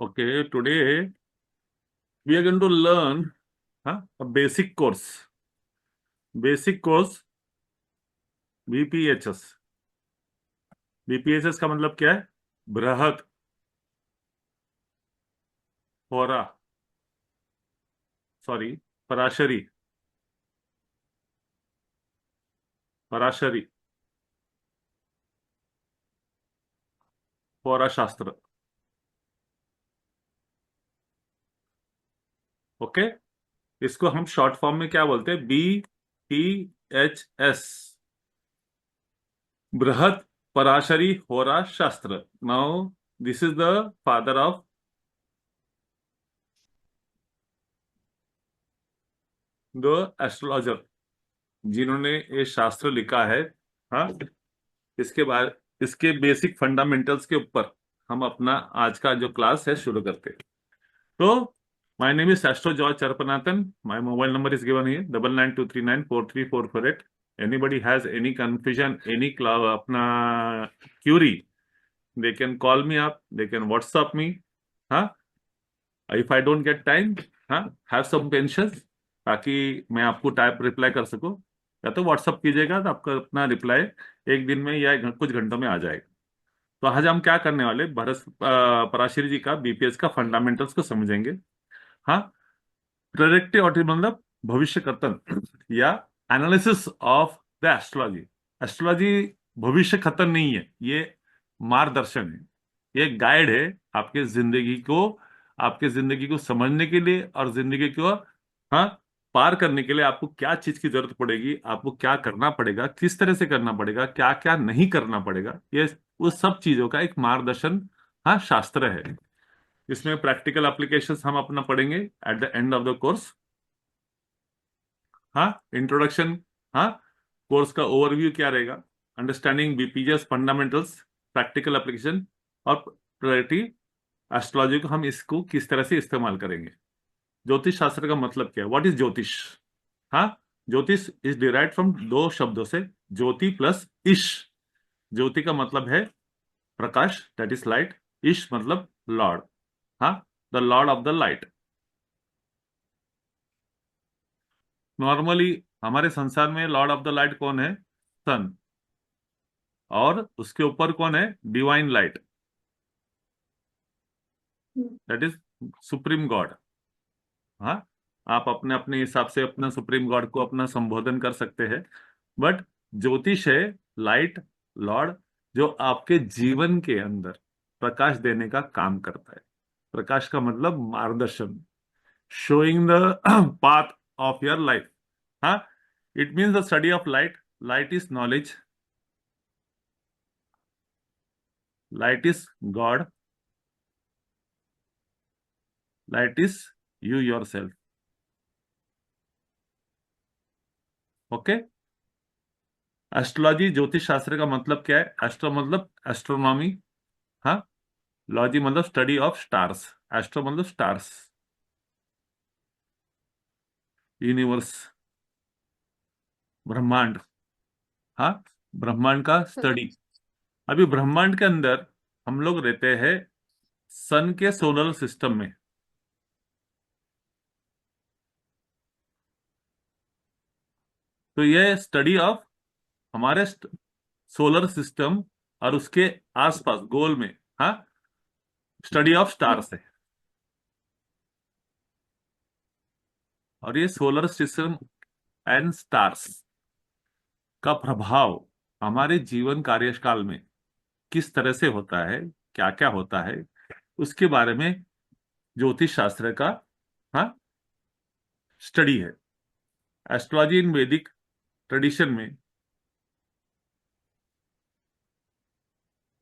Okay, today we are going to learn a basic course. Basic course BPHS. BPHS का मतलब क्या है? बृहत, होरा, सॉरी, पराशरी, पराशरी, होरा शास्त्र। ओके, इसको हम शॉर्ट फॉर्म में क्या बोलते हैं? BPHS, बृहत पराशरी होरा शास्त्र। Now this is the father of the astrologer, जिन्होंने ये शास्त्र लिखा है। हाँ, इसके बाद इसके बेसिक फंडामेंटल्स के ऊपर हम अपना आज का जो क्लास है शुरू करते हैं। तो my name is astro George Charpanathan. My mobile number is given here 9923943448। Anybody has any confusion, any अपना query, they can call me up, they can WhatsApp me. हाँ, if I don't get time, हाँ, have some patience, ताकि मैं आपको type reply कर सकूं। या तो व्हाट्सअप कीजिएगा तो आपका अपना रिप्लाई एक दिन में या कुछ घंटों में आ जाएगा। तो आज हम क्या करने वाले, भरत पराशरी जी का बीपीएस का फंडामेंटल्स को समझेंगे। हाँ, प्रेडिक्टिव मतलब भविष्य कर्तन या analysis of the astrology. Astrology भविष्य खतन नहीं है, ये मार्गदर्शन है, ये गाइड है आपके जिंदगी को समझने के लिए और जिंदगी को, हाँ, पार करने के लिए आपको क्या चीज की जरूरत पड़ेगी, आपको क्या करना पड़ेगा, किस तरह से करना पड़ेगा, क्या क्या नहीं करना पड़ेगा, ये उस सब चीजों का एक मार्गदर्शन, हाँ, शास्त्र है। इसमें प्रैक्टिकल एप्लीकेशंस हम अपना पढ़ेंगे at the end of the course. हाँ, इंट्रोडक्शन, हाँ, कोर्स का ओवरव्यू क्या रहेगा, understanding BPS fundamentals, practical application और प्रायोरिटी एस्ट्रोलॉजी को हम इसको किस तरह से इस्तेमाल करेंगे। ज्योतिष शास्त्र का मतलब क्या है? व्हाट इज ज्योतिष? हाँ, ज्योतिष इज डिराइव्ड फ्रॉम दो शब्दों से, ज्योति प्लस ईश। ज्योति का मतलब है प्रकाश, दैट इज लाइट। ईश मतलब लॉर्ड, हाँ, the Lord of the light. Normally हमारे संसार में लॉर्ड ऑफ द लाइट कौन है? सन। और उसके ऊपर कौन है? Divine light, that is supreme God. हाँ, आप अपने अपने हिसाब से अपना सुप्रीम गॉड को अपना संबोधन कर सकते हैं, बट ज्योतिष है लाइट, लॉर्ड, जो आपके जीवन के अंदर प्रकाश देने का काम करता है। प्रकाश का मतलब मार्गदर्शन, showing the path of your life. हाँ, it means the study of light. Light is knowledge, light is God, light is you yourself. Okay, astrology ज्योतिष शास्त्र का मतलब क्या है? एस्ट्रो मतलब एस्ट्रोनॉमी, हाँ, लॉजी मतलब स्टडी ऑफ स्टार्स, एस्ट्रो मतलब स्टार्स, यूनिवर्स, ब्रह्मांड। हाँ, ब्रह्मांड का स्टडी। अभी ब्रह्मांड के अंदर हम लोग रहते हैं सन के सोलर सिस्टम में। तो ये स्टडी ऑफ हमारे सोलर सिस्टम और उसके आसपास गोल में, हाँ, स्टडी ऑफ स्टार्स है। और ये सोलर सिस्टम एंड स्टार्स का प्रभाव हमारे जीवन कार्यकाल में किस तरह से होता है, क्या क्या होता है, उसके बारे में ज्योतिष शास्त्र का, हाँ, स्टडी है। एस्ट्रोलॉजी इन वैदिक ट्रेडिशन में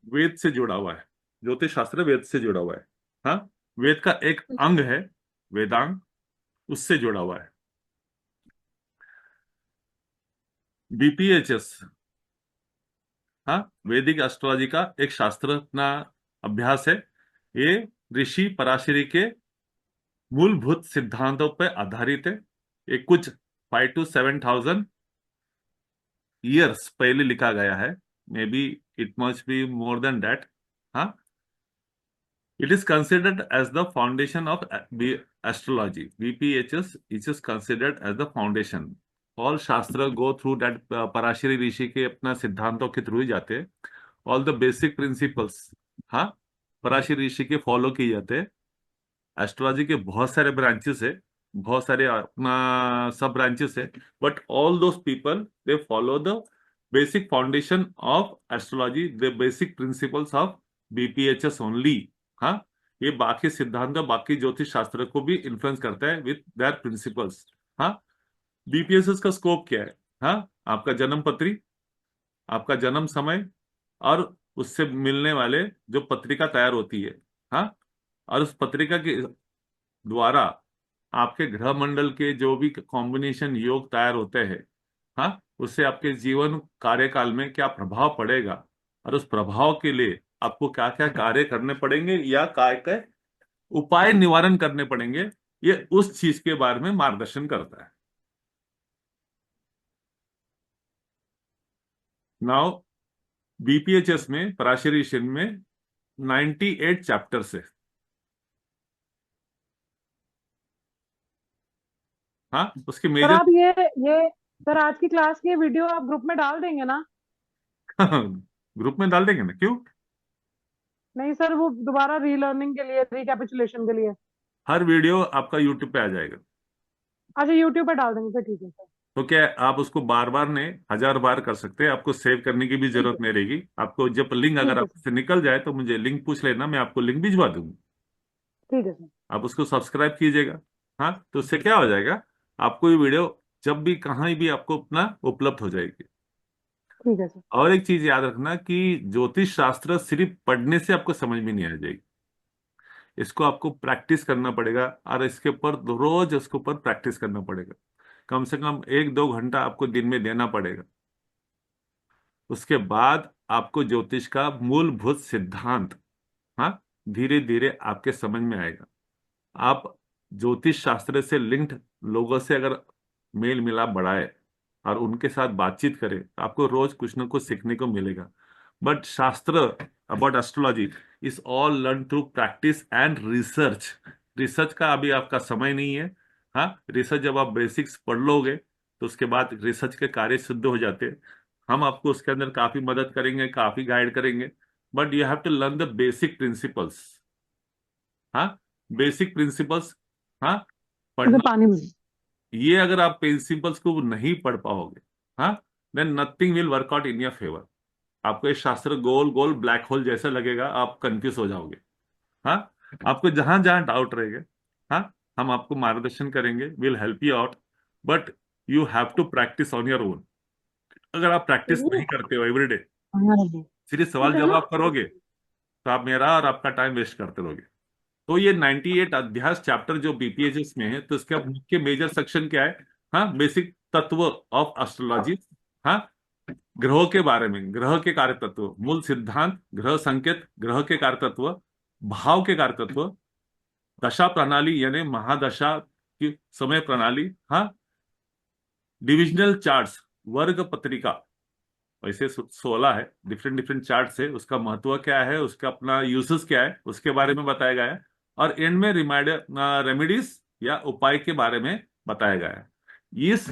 वेद से जुड़ा हुआ है। ज्योतिष शास्त्र वेद से जुड़ा हुआ है। हाँ, वेद का एक अंग है वेदांग, उससे जुड़ा हुआ है। बीपीएचएस, हाँ, वैदिक एस्ट्रोलॉजी का एक शास्त्र अपना अभ्यास है। ये ऋषि पराशरी के मूलभूत सिद्धांतों पर आधारित है। ये कुछ 5 to 7 thousand ईयर्स पहले लिखा गया है। May be it must be more than that. हाँ, It is considered as the foundation of astrology. BPHS is considered as the foundation. All Shastra go through that. Parashari ऋषि के अपना सिद्धांतों के थ्रू ही जाते हैं. ऑल द बेसिक प्रिंसिपल्स, हाँ, पराशरी ऋषि के follow किए जाते हैं. एस्ट्रोलॉजी के बहुत सारे ब्रांचेस है, बहुत सारे अपना सब ब्रांचेस है, but all those people they follow the basic foundation of astrology, the basic principles of BPHS only. हाँ, ये बाकी सिद्धांत बाकी ज्योतिष शास्त्र को भी इन्फ्लुएंस करता है विथ देयर प्रिंसिपल्स. हाँ, बीपीएसएस का स्कोप क्या है? हाँ, आपका जन्म पत्री, आपका जन्म समय, और उससे मिलने वाले जो पत्रिका तैयार होती है, हाँ, और उस पत्रिका के द्वारा आपके ग्रह मंडल के जो भी कॉम्बिनेशन योग तैयार होते हैं, हाँ, उससे आपके जीवन कार्यकाल में क्या प्रभाव पड़ेगा, और उस प्रभाव के लिए आपको क्या क्या कार्य करने पड़ेंगे या काय के उपाय निवारण करने पड़ेंगे, ये उस चीज के बारे में मार्गदर्शन करता है. नाउ बीपीएचएस में पराशरी शन में 98 चैप्टर्स है. हाँ, उसके सर मेजर आप ये सर आज की क्लास की वीडियो आप ग्रुप में डाल देंगे ना? ग्रुप में डाल देंगे ना, क्यों? नहीं सर, वो दोबारा रीलर्निंग के लिए, रिकैपिचुलेशन के लिए। हर वीडियो आपका यूट्यूब पे आ जाएगा. अच्छा, यूट्यूब पे डाल देंगे, फिर ठीक है सर। तो क्या आप उसको बार बार नहीं, 1000 बार कर सकते हैं. आपको सेव करने की भी ठीक जरूरत है नहीं रहेगी. आपको जब लिंक अगर ठीक है सर। आपसे निकल जाए तो मुझे लिंक पूछ लेना, मैं आपको लिंक भिजवा दूंगा. ठीक है सर। आप उसको सब्सक्राइब कीजिएगा. हाँ, तो उससे क्या हो जाएगा, आपको ये वीडियो जब भी कहीं भी आपको अपना उपलब्ध हो जाएगी. ठीक है सर। और एक चीज याद रखना कि ज्योतिष शास्त्र सिर्फ पढ़ने से आपको समझ में नहीं आ जाएगी. इसको आपको प्रैक्टिस करना पड़ेगा, और इसके ऊपर रोज इसके ऊपर प्रैक्टिस करना पड़ेगा. कम से कम 1-2 घंटा आपको दिन में देना पड़ेगा. उसके बाद आपको ज्योतिष का मूलभूत सिद्धांत, हाँ, धीरे धीरे आपके समझ में आएगा. आप ज्योतिष शास्त्र से लिंक्ड लोगों से अगर मेल मिलाप बढ़ाए और उनके साथ बातचीत करें तो आपको रोज कुछ ना कुछ सीखने को मिलेगा. बट शास्त्र about astrology is all learn through practice and research. Research का अभी आपका समय नहीं है. हाँ, रिसर्च जब आप बेसिक्स पढ़ लोगे तो उसके बाद रिसर्च के कार्य सिद्ध हो जाते हैं. हम आपको उसके अंदर काफी मदद करेंगे, काफी गाइड करेंगे, but you have to learn the basic principles. हाँ, बेसिक प्रिंसिपल्स, हाँ, इसे पढ़ना. पानी में। ये अगर आप प्रिंसिपल्स को नहीं पढ़ पाओगे, हाँ, then nothing will work out in your favour. आपको ये शास्त्र गोल गोल ब्लैक होल जैसा लगेगा, आप कंफ्यूज हो जाओगे. हाँ, आपको जहां जहां डाउट रहेगा, हाँ, हम आपको मार्गदर्शन करेंगे, will help you out, but you have to practice on your own. अगर आप प्रैक्टिस नहीं करते हो एवरीडे, सिर्फ सवाल जवाब करोगे, तो आप मेरा और आपका टाइम वेस्ट करते रहोगे. तो ये 98 अध्याय चैप्टर जो बीपीएचएस में है, तो इसका मुख्य मेजर सेक्शन क्या है? हाँ, बेसिक तत्व ऑफ एस्ट्रोलॉजी. हाँ, ग्रहों के बारे में, ग्रह के कार्य तत्व, मूल सिद्धांत, ग्रह संकेत, ग्रह के कार्य तत्व, भाव के कार्य तत्व, दशा प्रणाली यानी महादशा की समय प्रणाली, हाँ, डिविजनल चार्ट्स, वर्ग पत्रिका, वैसे 16 है, डिफरेंट डिफरेंट चार्ट है, उसका महत्व क्या है, उसका अपना यूसेस क्या है, उसके बारे में बताया गया है. और एंड में रिमाइंडर, रेमेडीज या उपाय के बारे में बताया गया है. इस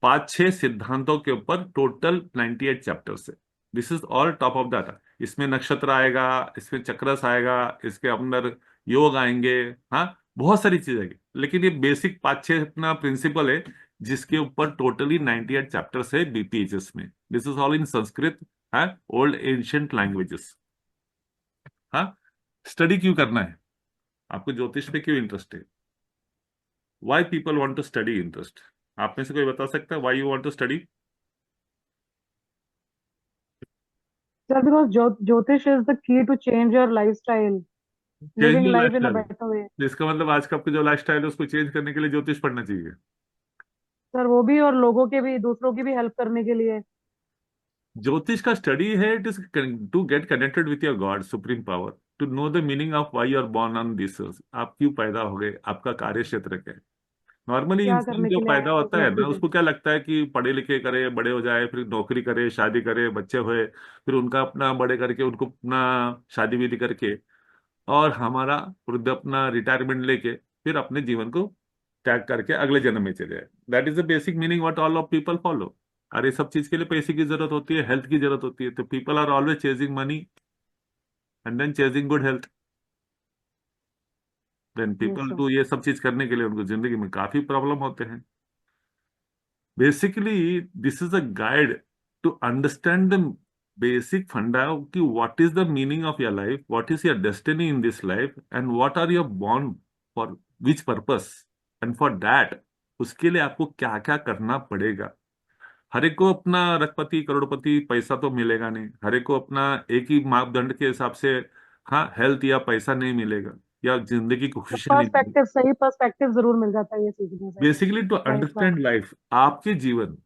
5-6 सिद्धांतों के ऊपर टोटल 98 चैप्टर्स है. This is all top of that. इसमें नक्षत्र आएगा, इसमें चक्रस आएगा, इसके अंदर योग आएंगे, हाँ, बहुत सारी चीज आएगी. लेकिन ये बेसिक 5-6 अपना प्रिंसिपल है, जिसके ऊपर टोटली 98 चैप्टर्स है बीपीएचएस में. This is all in Sanskrit, है, ओल्ड एंशियंट लैंग्वेजेस. हाँ, स्टडी क्यों करना है? आपको ज्योतिष पे क्यों इंटरेस्ट है? Why people want to study interest? आप में से कोई बता सकता है why you want to study? Sir because jyotish is the key to change your lifestyle, change living your life in a lifestyle. Better way. इसका मतलब आज का आपका जो लाइफस्टाइल है उसको चेंज करने के लिए ज्योतिष पढ़ना चाहिए. सर वो भी, और लोगों के भी, दूसरों की भी हेल्प करने के लिए। ज्योतिष का स्टडी है, it is to get connected with your God supreme power, to know the meaning of why you are born on this. आप क्यों पैदा हो गए, आपका कार्य क्षेत्र क्या है. नॉर्मली क्या इंसान करने जो के लिए पैदा आए हैं इस होता है ना, धरती पे? उसको क्या लगता है कि पढ़े लिखे करे, बड़े हो जाए, फिर नौकरी करे, शादी करे, बच्चे हुए, फिर उनका अपना बड़े करके उनको अपना शादी विधि करके और हमारा वृद्ध अपना रिटायरमेंट लेके फिर अपने जीवन को त्याग करके अगले जन्म में चले जाए। That is the basic meaning what all of people follow. और ये सब चीज के लिए पैसे की जरूरत होती है, हेल्थ की जरूरत होती है, तो people are always chasing money and then chasing good health. Then yes people sir. To ये सब चीज करने के लिए उनको जिंदगी में काफी प्रॉब्लम होते हैं। Basically this is a guide to understand the basic फंडा कि what is the meaning of your life, what is your destiny in this life, and what are your born for which purpose, and for that उसके लिए आपको क्या क्या करना पड़ेगा। हर एक को अपना रखपति करोड़पति पैसा तो मिलेगा नहीं, हर एक को अपना एक ही मापदंड के हिसाब से, हाँ, हेल्थ या पैसा नहीं मिलेगा, या जिंदगी को खुशी नहीं मिलेगी। पर्सपेक्टिव, सही पर्सपेक्टिव जरूर मिल जाता है ये सीखने से। बेसिकली टू लाइफ का। अंडरस्टैंड लाइफ, आपके जीवन,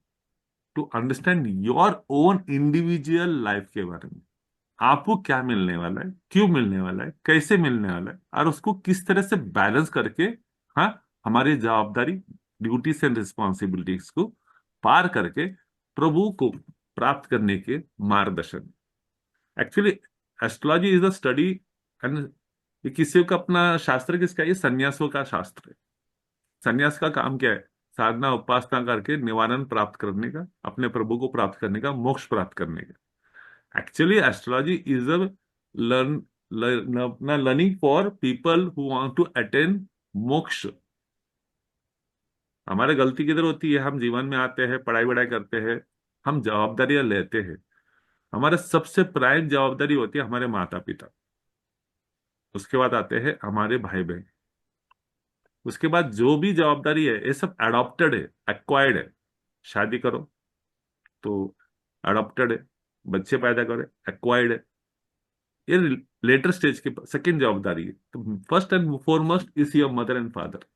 to understand your own individual life के बारे में, आपको क्या मिलने वाला है, क्यों मिलने वाला है, कैसे मिलने वाला है, और उसको किस तरह से बैलेंस करके, हाँ, हमारी जवाबदारी, ड्यूटीज एंड रिस्पॉन्सिबिलिटीज को पार करके प्रभु को प्राप्त करने के मार्गदर्शन। Actually astrology is a study, and ये किसी का अपना शास्त्र किसका है? ये सन्यासों का शास्त्र है। सन्यास का काम क्या है? साधना उपासना करके निवारण प्राप्त करने का, अपने प्रभु को प्राप्त करने का, मोक्ष प्राप्त करने का। Actually astrology is a learn learning for people who want to attain moksha. हमारी गलती किधर होती है? हम जीवन में आते हैं, पढ़ाई वढ़ाई करते हैं, हम जवाबदारियां लेते हैं। हमारे सबसे प्राइम जवाबदारी होती है हमारे माता पिता, उसके बाद आते हैं हमारे भाई बहन, उसके बाद जो भी जवाबदारी है ये सब अडॉप्टेड है, एक्वायर्ड है। शादी करो तो अडॉप्टेड है, बच्चे पैदा करें एक्वायर्ड है, ये लेटर स्टेज की सेकंड जवाबदारी है। तो first and foremost is your mother and father.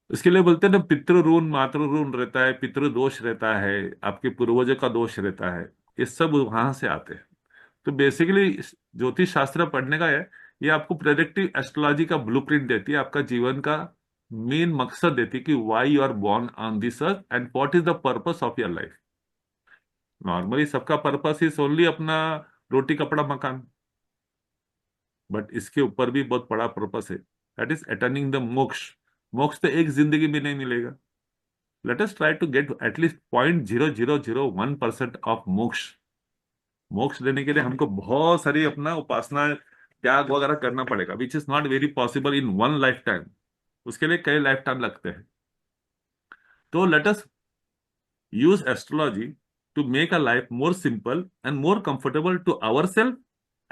इसके लिए बोलते हैं ना, पितृ ऋण मातृ ऋण रहता है, पितृ दोष रहता है, आपके पूर्वजों का दोष रहता है, ये सब वहां से आते हैं। तो बेसिकली ज्योतिष शास्त्र पढ़ने का है, ये आपको प्रेडिक्टिव एस्ट्रोलॉजी का ब्लूप्रिंट देती है, आपका जीवन का मेन मकसद देती है कि why you are born on this earth and what is the purpose of your life. Normally सबका पर्पस इज ओनली अपना रोटी कपड़ा मकान, बट इसके ऊपर भी बहुत बड़ा पर्पस है, दैट इज अटेनिंग द मोक्ष। मोक्ष तो एक जिंदगी में नहीं मिलेगा। Let us try to get at least 0.0001% of moksha. मोक्ष लेने के लिए हमको बहुत सारी अपना उपासना त्याग वगैरह करना पड़ेगा, which is not very possible in one life time. उसके लिए कई लाइफ टाइम लगते हैं। तो let us use astrology to make a life more simple and more comfortable to ourselves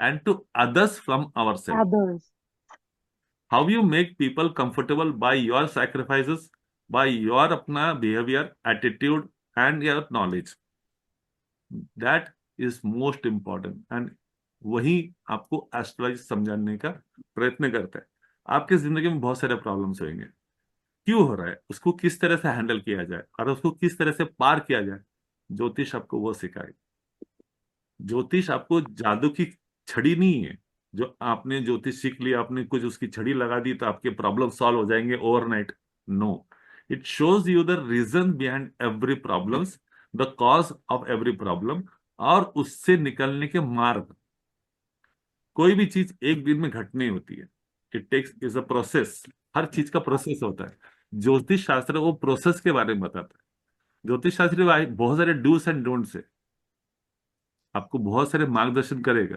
and to others from ourselves. Others. How you make people comfortable by your sacrifices, by your अपना behavior, attitude and your knowledge. That is most important. And वही आपको astrology समझाने का प्रयत्न करता है। आपकी जिंदगी में बहुत सारे प्रॉब्लम्स होंगे, क्यों हो रहा है, उसको किस तरह से हैंडल किया जाए और उसको किस तरह से पार किया जाए, ज्योतिष आपको वो सिखाए। ज्योतिष आपको जादू की छड़ी नहीं है, जो आपने ज्योतिष सीख लिया, आपने कुछ उसकी छड़ी लगा दी तो आपके प्रॉब्लम सॉल्व हो जाएंगे overnight. No, it shows you the reason behind every problems, the cause of every problem, और उससे निकलने के मार्ग। कोई भी चीज एक दिन में घट नहीं होती है, it takes is a process. हर चीज का प्रोसेस होता है। ज्योतिष शास्त्र वो प्रोसेस के बारे में बताता है। ज्योतिष शास्त्र बहुत सारे डूस एंड डोंट्स है, आपको बहुत सारे मार्गदर्शन करेगा।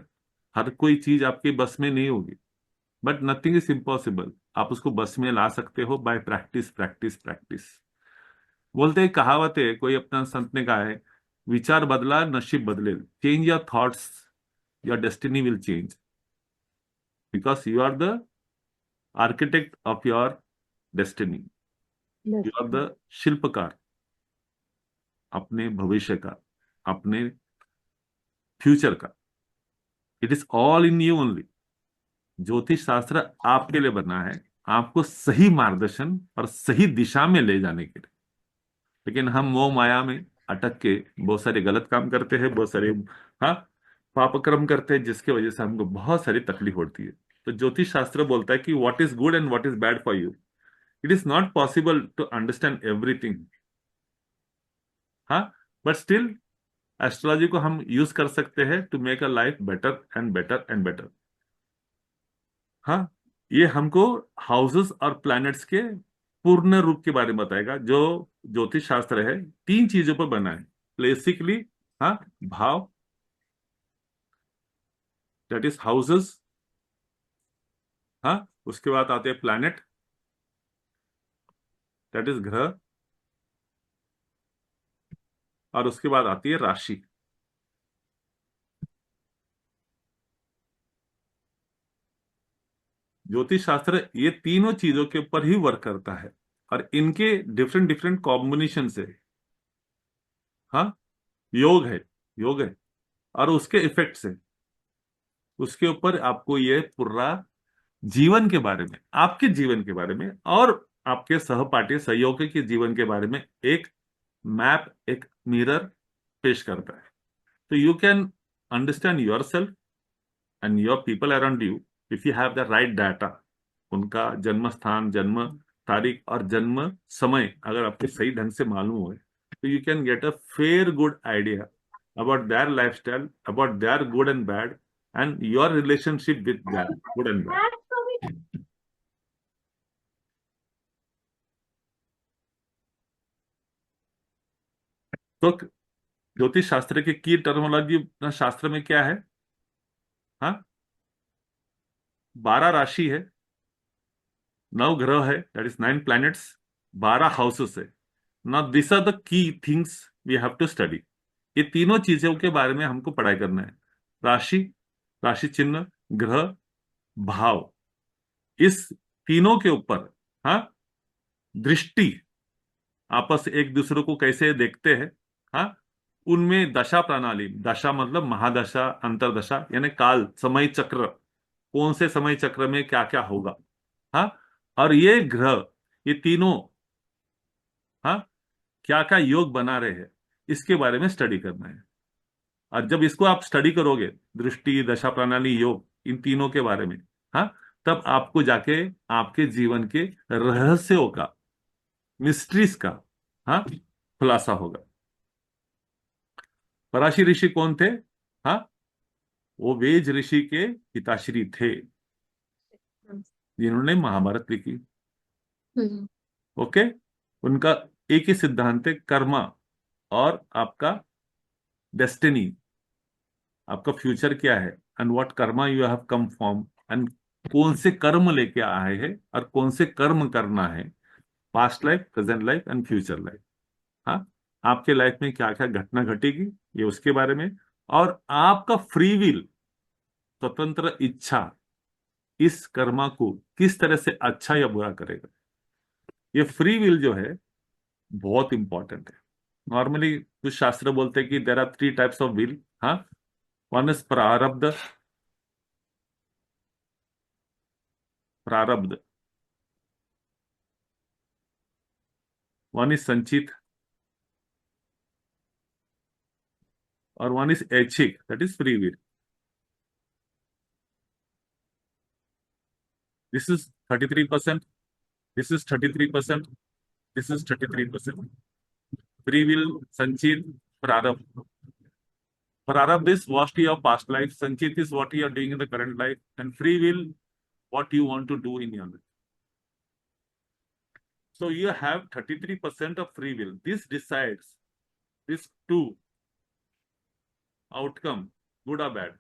हर कोई चीज आपके बस में नहीं होगी, बट नथिंग इज इम्पॉसिबल। आप उसको बस में ला सकते हो बाय प्रैक्टिस प्रैक्टिस प्रैक्टिस। बोलते हैं, कहावत है, कोई अपना संत ने कहा है, विचार बदला नसीब बदले। Change your thoughts, your destiny will change, because you are the architect of your destiny. You are the शिल्पकार अपने भविष्य का, अपने फ्यूचर का। It is all in you only. ज्योतिष शास्त्र आपके लिए बना है, आपको सही मार्गदर्शन और सही दिशा में ले जाने के लिए। लेकिन हम मोह माया में अटक के बहुत सारे गलत काम करते हैं, बहुत सारे, हाँ, पापक्रम करते हैं, जिसकी वजह से हमको बहुत सारी तकलीफ होती है। तो ज्योतिष शास्त्र बोलता है कि what is good and what is bad for you. It is not possible to understand everything, हाँ, बट स्टिल एस्ट्रोलॉजी को हम यूज कर सकते हैं to make a life better and better and better. हाँ, ये हमको हाउसेस और प्लैनेट्स के पूर्ण रूप के बारे में बताएगा। जो ज्योतिष शास्त्र है, तीन चीजों पर बना है बेसिकली। हाँ, भाव, दैट इज हाउसेस। हाँ, उसके बाद आते हैं प्लैनेट, दैट इज ग्रह। और उसके बाद आती है राशि। ज्योतिष शास्त्र ये तीनों चीजों के ऊपर ही वर्क करता है, और इनके डिफरेंट डिफरेंट कॉम्बिनेशन से, हाँ, योग है, योग है, और उसके इफेक्ट से, उसके ऊपर आपको ये पूरा जीवन के बारे में, आपके जीवन के बारे में और आपके सहपाठी सहयोगी के जीवन के बारे में एक मैप, एक मिरर पेश करता है। तो you can understand your self and your people around you if you have the right data. उनका जन्म स्थान, जन्म तारीख और जन्म समय अगर आपको सही ढंग से मालूम हो, तो you can get a fair good idea about their lifestyle, about their good and bad, and your relationship with their good and bad. तो ज्योतिष शास्त्र की टर्मोलॉजी शास्त्र में क्या है? हाँ, 12 राशि है, 9 ग्रह है, दैट इज 9 प्लैनेट्स, 12 हाउसेस है। Now this are the key things we have to study. ये तीनों चीजों के बारे में हमको पढ़ाई करना है। राशि, राशि चिन्ह, ग्रह, भाव, इस तीनों के ऊपर, हाँ, दृष्टि, आपस एक दूसरे को कैसे देखते हैं, हाँ, उनमें दशा प्रणाली, दशा मतलब महादशा, अंतरदशा यानी काल, समय चक्र, कौन से समय चक्र में क्या क्या होगा, हाँ, और ये ग्रह, ये तीनों, हाँ, क्या क्या योग बना रहे हैं, इसके बारे में स्टडी करना है। और जब इसको आप स्टडी करोगे, दृष्टि, दशा प्रणाली, योग, इन तीनों के बारे में, हाँ, तब आपको जाके आपके जीवन के रहस्यों का, मिस्ट्रीज का, हाँ, खुलासा होगा। पराशि ऋषि कौन थे? हाँ, वो वेज ऋषि के पिताश्री थे, जिन्होंने महाभारत लिखी। हम्म। ओके। उनका एक ही सिद्धांत है, कर्मा और आपका डेस्टिनी, आपका फ्यूचर क्या है, and what Karma you have come from, and कौन से कर्म लेके आए हैं और कौन से कर्म करना है, past life, present life and future life. हाँ, आपके लाइफ में क्या क्या घटना घटेगी, ये उसके बारे में। और आपका फ्री विल, स्वतंत्र इच्छा, इस कर्मा को किस तरह से अच्छा या बुरा करेगा, ये फ्री विल जो है बहुत इंपॉर्टेंट है। नॉर्मली कुछ शास्त्र बोलते हैं कि there are 3 types of will. हाँ, वन इज प्रारब्ध, प्रारब्ध, वन इज संचित, और वन इज ऐच्छिक, that is free will. This is 33%, this is 33%, this is 33%। Free will, संचित, प्रारब्ध। प्रारब्ध is what your past life, sanchit is what you are doing in the current life, and free will what you want to do in your life. So you have 33% of free will. This decides this two outcome, good or bad.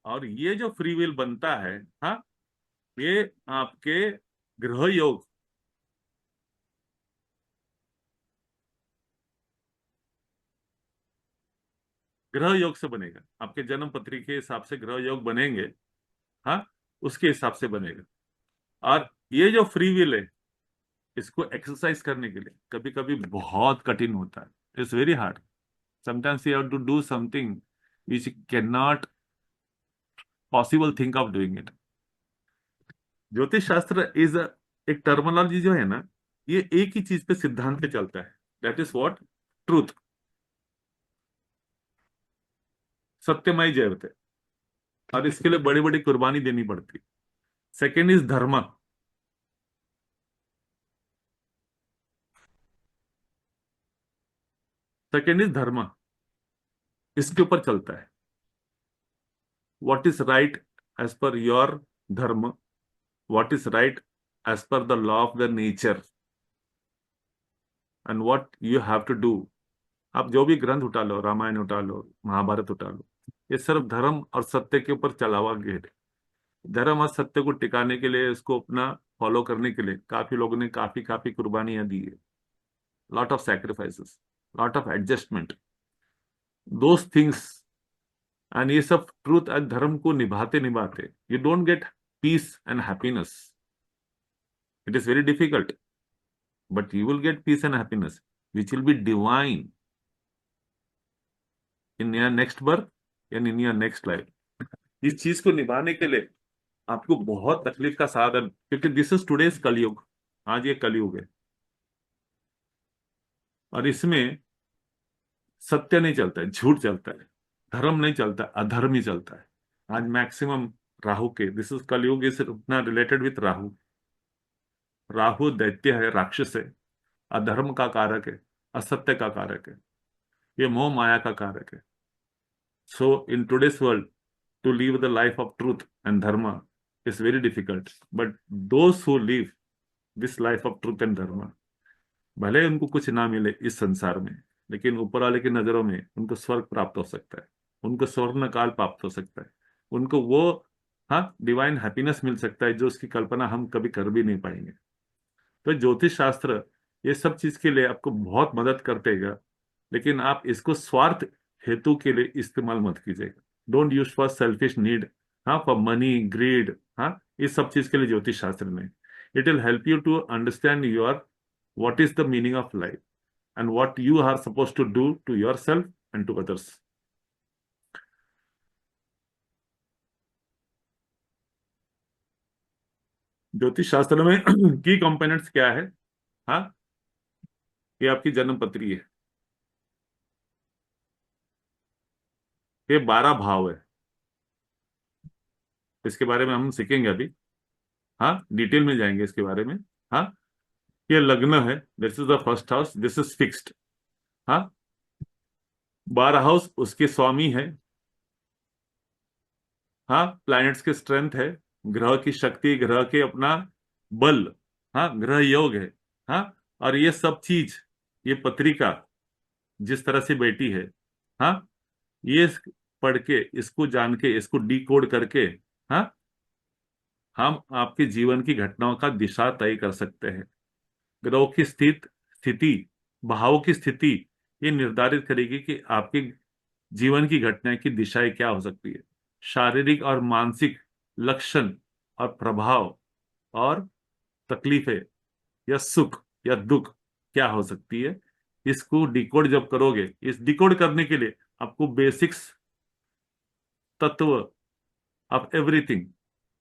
और ये जो free will बनता है, हाँ, ये आपके ग्रह योग, ग्रह योग से बनेगा। आपके जन्म पत्री के हिसाब से ग्रह योग बनेंगे, हाँ, उसके हिसाब से बनेगा। और ये जो फ्री विल है, इसको एक्सरसाइज करने के लिए कभी कभी बहुत कठिन होता है, it's very hard. Sometimes you have to do something which can not possible think of doing it. ज्योतिष शास्त्र इज एक टर्मिनोलॉजी जो है ना, ये एक ही चीज पे, सिद्धांत पे चलता है, दैट इज व्हाट, ट्रूथ, सत्यमय जयते। और इसके लिए बड़ी बड़ी कुर्बानी देनी पड़ती। सेकेंड इज धर्म, सेकेंड इज धर्म, इसके ऊपर चलता है। what is right as per your dharma, what is right as per the law of the nature, and what you have to do. आप जो भी ग्रंथ उठा लो, रामायण उठा लो, महाभारत उठा लो, ये सिर्फ धर्म और सत्य के ऊपर चला हुआ गेट है। धर्म और सत्य को टिकाने के लिए, इसको अपना फॉलो करने के लिए काफी लोगों ने काफी काफी कुर्बानियां दी है। Lot of sacrifices, lot of adjustment, those things. And ये सब ट्रूथ एंड धर्म को निभाते निभाते you don't get piece and happiness. It is very difficult, but you will get piece and happiness which will be divine in your next birth and in your next life. इस चीज को निभाने के लिए आपको बहुत तकलीफ का साधन, क्योंकि दिस इज टुडेज कलयुग। आज ये कलयुग है और इसमें सत्य नहीं चलता है, झूठ चलता है, धर्म नहीं चलता, अधर्म ही चलता है। आज मैक्सिमम राहु के, दिस इज कलयुग इज उतना रिलेटेड विथ राहु। राहु दैत्य है, राक्षस है, अधर्म का कारक है, असत्य का कारक है, ये मोह माया का कारक है। So in today's world to live the life of truth and dharma is very difficult, but those who live this life of truth and dharma, भले उनको कुछ ना मिले इस संसार में, लेकिन ऊपर वाले की नजरों में उनको स्वर्ग प्राप्त हो सकता है, उनको स्वर्ण काल प्राप्त हो सकता है, उनको वो, हाँ, डिवाइन हैप्पीनेस मिल सकता है जो उसकी कल्पना हम कभी कर भी नहीं पाएंगे। तो ज्योतिष शास्त्र ये सब चीज के लिए आपको बहुत मदद करतेगा, लेकिन आप इसको स्वार्थ हेतु के लिए इस्तेमाल मत कीजिएगा। Don't use for selfish need, हाँ, फॉर मनी, ग्रीड, हाँ, इस सब चीज के लिए ज्योतिष शास्त्र नहीं। It will help you to understand your what is the meaning of life and what you are supposed to do to yourself and to others. ज्योतिष शास्त्र में की कंपोनेंट्स क्या है? हाँ, ये आपकी जन्म पत्री है, ये 12 भाव है, इसके बारे में हम सीखेंगे अभी। हाँ, डिटेल में जाएंगे इसके बारे में। हाँ, ये लग्न है, this is the first house, this is fixed. हाँ, 12 हाउस उसके स्वामी है। हाँ, प्लैनेट्स के स्ट्रेंथ है, ग्रह की शक्ति, ग्रह के अपना बल, हाँ, ग्रह योग है। हाँ, और ये सब चीज, ये पत्रिका जिस तरह से बैठी है, हाँ, ये पढ़ के, इसको जान के, इसको डिकोड करके, हाँ, हम आपके जीवन की घटनाओं का दिशा तय कर सकते हैं। ग्रहों की स्थिति, भावों की स्थिति ये निर्धारित करेगी कि आपके जीवन की घटनाएं की दिशाएं क्या हो सकती है। शारीरिक और मानसिक लक्षण और प्रभाव और तकलीफें या सुख या दुख क्या हो सकती है, इसको डिकोड जब करोगे, इस डिकोड करने के लिए आपको बेसिक्स तत्व ऑफ एवरीथिंग,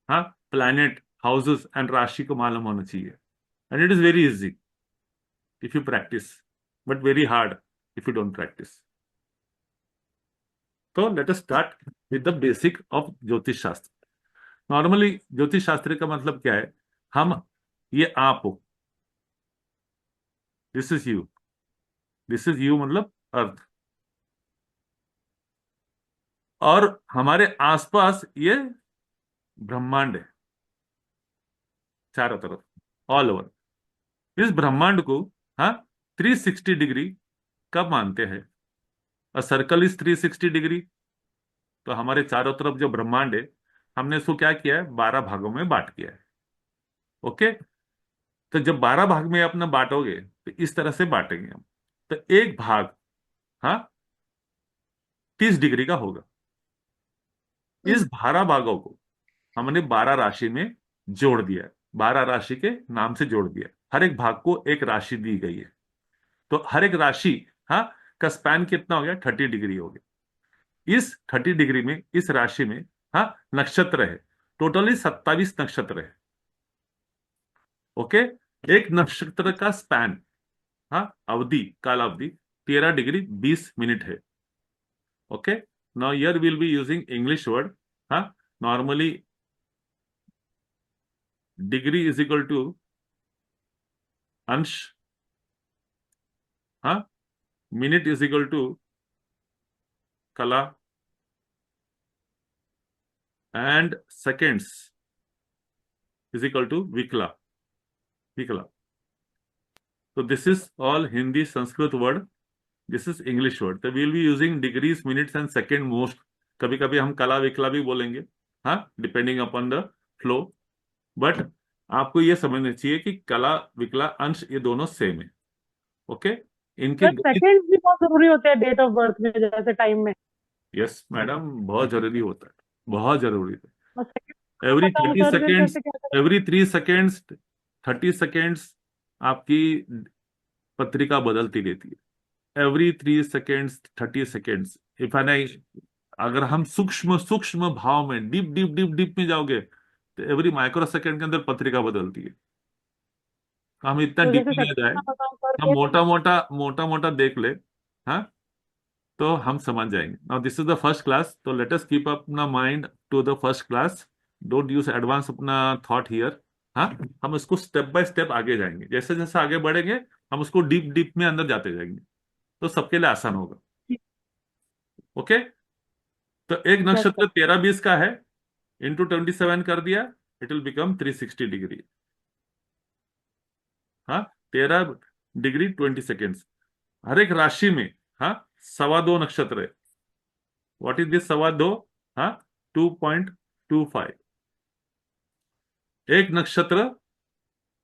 हाँ, प्लैनेट, हाउसेस एंड राशि को मालूम होना चाहिए। And it is very easy if you practise, but very hard if you don't practise. तो let us start with the basic of ज्योतिष शास्त्र। नॉर्मली ज्योतिष शास्त्र का मतलब क्या है? हम, ये आप हो, this is you, this is you मतलब अर्थ, और हमारे आसपास ये ब्रह्मांड है, चारों तरफ, ऑल ओवर। इस ब्रह्मांड को, हाँ, 360 डिग्री कब मानते हैं? A circle is 360 degree. तो हमारे चारों तरफ जो ब्रह्मांड है, हमने इसको क्या किया है? 12 भागों में बांट किया है। ओके, तो जब 12 भाग में अपना बांटोगे तो इस तरह से बांटेंगे हम। तो एक भाग, हाँ, 30 डिग्री का होगा। इस 12 भागों को हमने 12 राशि में जोड़ दिया है, 12 राशि के नाम से जोड़ दिया है। हर एक भाग को एक राशि दी गई है। तो हर एक राशि, हाँ, का स्पैन कितना हो गया? 30 डिग्री हो गया। इस 30 डिग्री में, इस राशि में, हाँ, नक्षत्र है, टोटली 27 नक्षत्र है। ओके, एक नक्षत्र का स्पैन, हाँ, अवधि, काल अवधि 13 डिग्री 20 मिनट है। Okay, now here will be using English word. हाँ, normally degree is equal to अंश, हाँ, मिनट इज इक्वल टू कला, and seconds is equal to विकला, विकला। तो this is all Hindi Sanskrit word, this is English word. तो we'll be using degrees, minutes and second most. कभी कभी हम कला विकला भी बोलेंगे, हाँ, depending upon the flow. But आपको ये समझना चाहिए कि कला विकला अंश ये दोनों सेम है। ओके, इनके सर सेकंड्स भी बहुत जरूरी होते हैं डेट ऑफ बर्थ में, जैसे टाइम में। यस मैडम, बहुत जरूरी होता है, बहुत जरूरी है। और सेकंड एवरी बताऊं थर्टी सर, फिर सेकेंड्स, कैसे क्या करें? एवरी 3 सेकेंड्स, 30 सेकेंड्स आपकी पत्रिका बदलती रहती है। Every 3 seconds, 30 seconds. If an, अगर हम सूक्ष्म सूक्ष्म भाव में डीप डीप डीप डीप में जाओगे तो एवरी माइक्रो सेकेंड के अंदर पत्रिका बदलती है। हम इतना तो डीप जैसे में ना जाए, सेकंड का बताऊं सर हम फिर। मोटा मोटा देख ले, हाँ, तो हम समझ जाएंगे। Now this is the first class, तो लेट अस कीप अपना mind to the first class. Don't use advance अपना थॉट हियर। हाँ, हम इसको स्टेप बाय स्टेप आगे जाएंगे, जैसे जैसे आगे बढ़ेंगे हम उसको डीप डीप में अंदर जाते जाएंगे, तो सबके लिए आसान होगा। ओके, तो एक यस नक्षत्र सर। 13-20 का है, इंटू 27 कर दिया, इट विल बिकम 360 डिग्री। हाँ, 13 डिग्री 20 सेकेंड्स। हर एक राशि में, हाँ, 2.25 नक्षत्र है। What is this 2.25? हाँ, 2.25। एक नक्षत्र,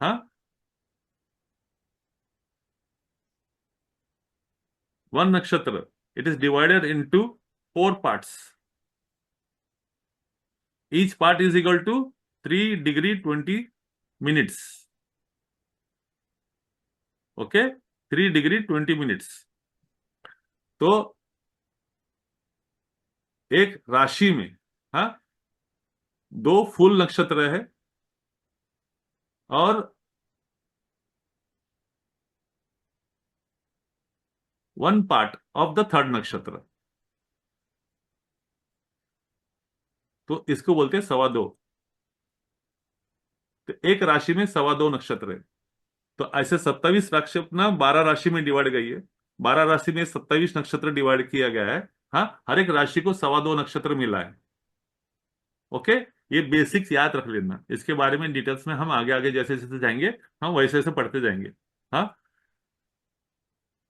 हाँ, 1 नक्षत्र, it is divided into 4 parts. Each part is equal to 3 degree 20 minutes. Okay, 3 degree 20 minutes. तो एक राशि में, हाँ, 2 फुल नक्षत्र है और 1 पार्ट ऑफ द थर्ड नक्षत्र। तो इसको बोलते हैं 2.25। तो एक राशि में 2.25 नक्षत्र है। तो ऐसे 27 राशि अपना 12 राशि में डिवाइड गई है। 12 राशि में 27 नक्षत्र डिवाइड किया गया है। हाँ, हर एक राशि को 2.25 नक्षत्र मिला है। ओके, ये बेसिक्स याद रख लेना, इसके बारे में डिटेल्स में हम आगे आगे जैसे जैसे जाएंगे हम वैसे वैसे पढ़ते जाएंगे। हाँ,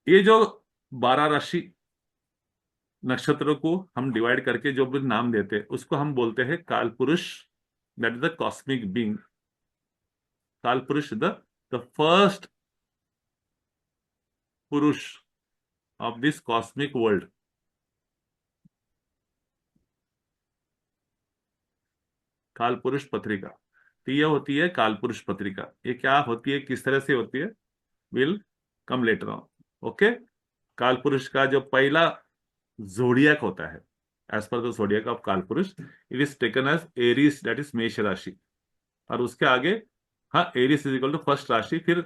ये जो 12 राशि नक्षत्रों को हम डिवाइड करके जो भी नाम देते हैं उसको हम बोलते हैं काल पुरुष। That is the cosmic being. काल पुरुष, द फर्स्ट पुरुष ऑफ दिस कॉस्मिक वर्ल्ड। काल पुरुष पत्रिका, तो ये होती है काल पुरुष पत्रिका। ये क्या होती है, किस तरह से होती है, will come later on. Okay, काल पुरुष का जो पहला जोडियक होता है, as per the zodiac of Kaal Purush, it is taken as Aries, that is Mesh rashi. और उसके आगे, हाँ, Aries is equal to first rashi, फिर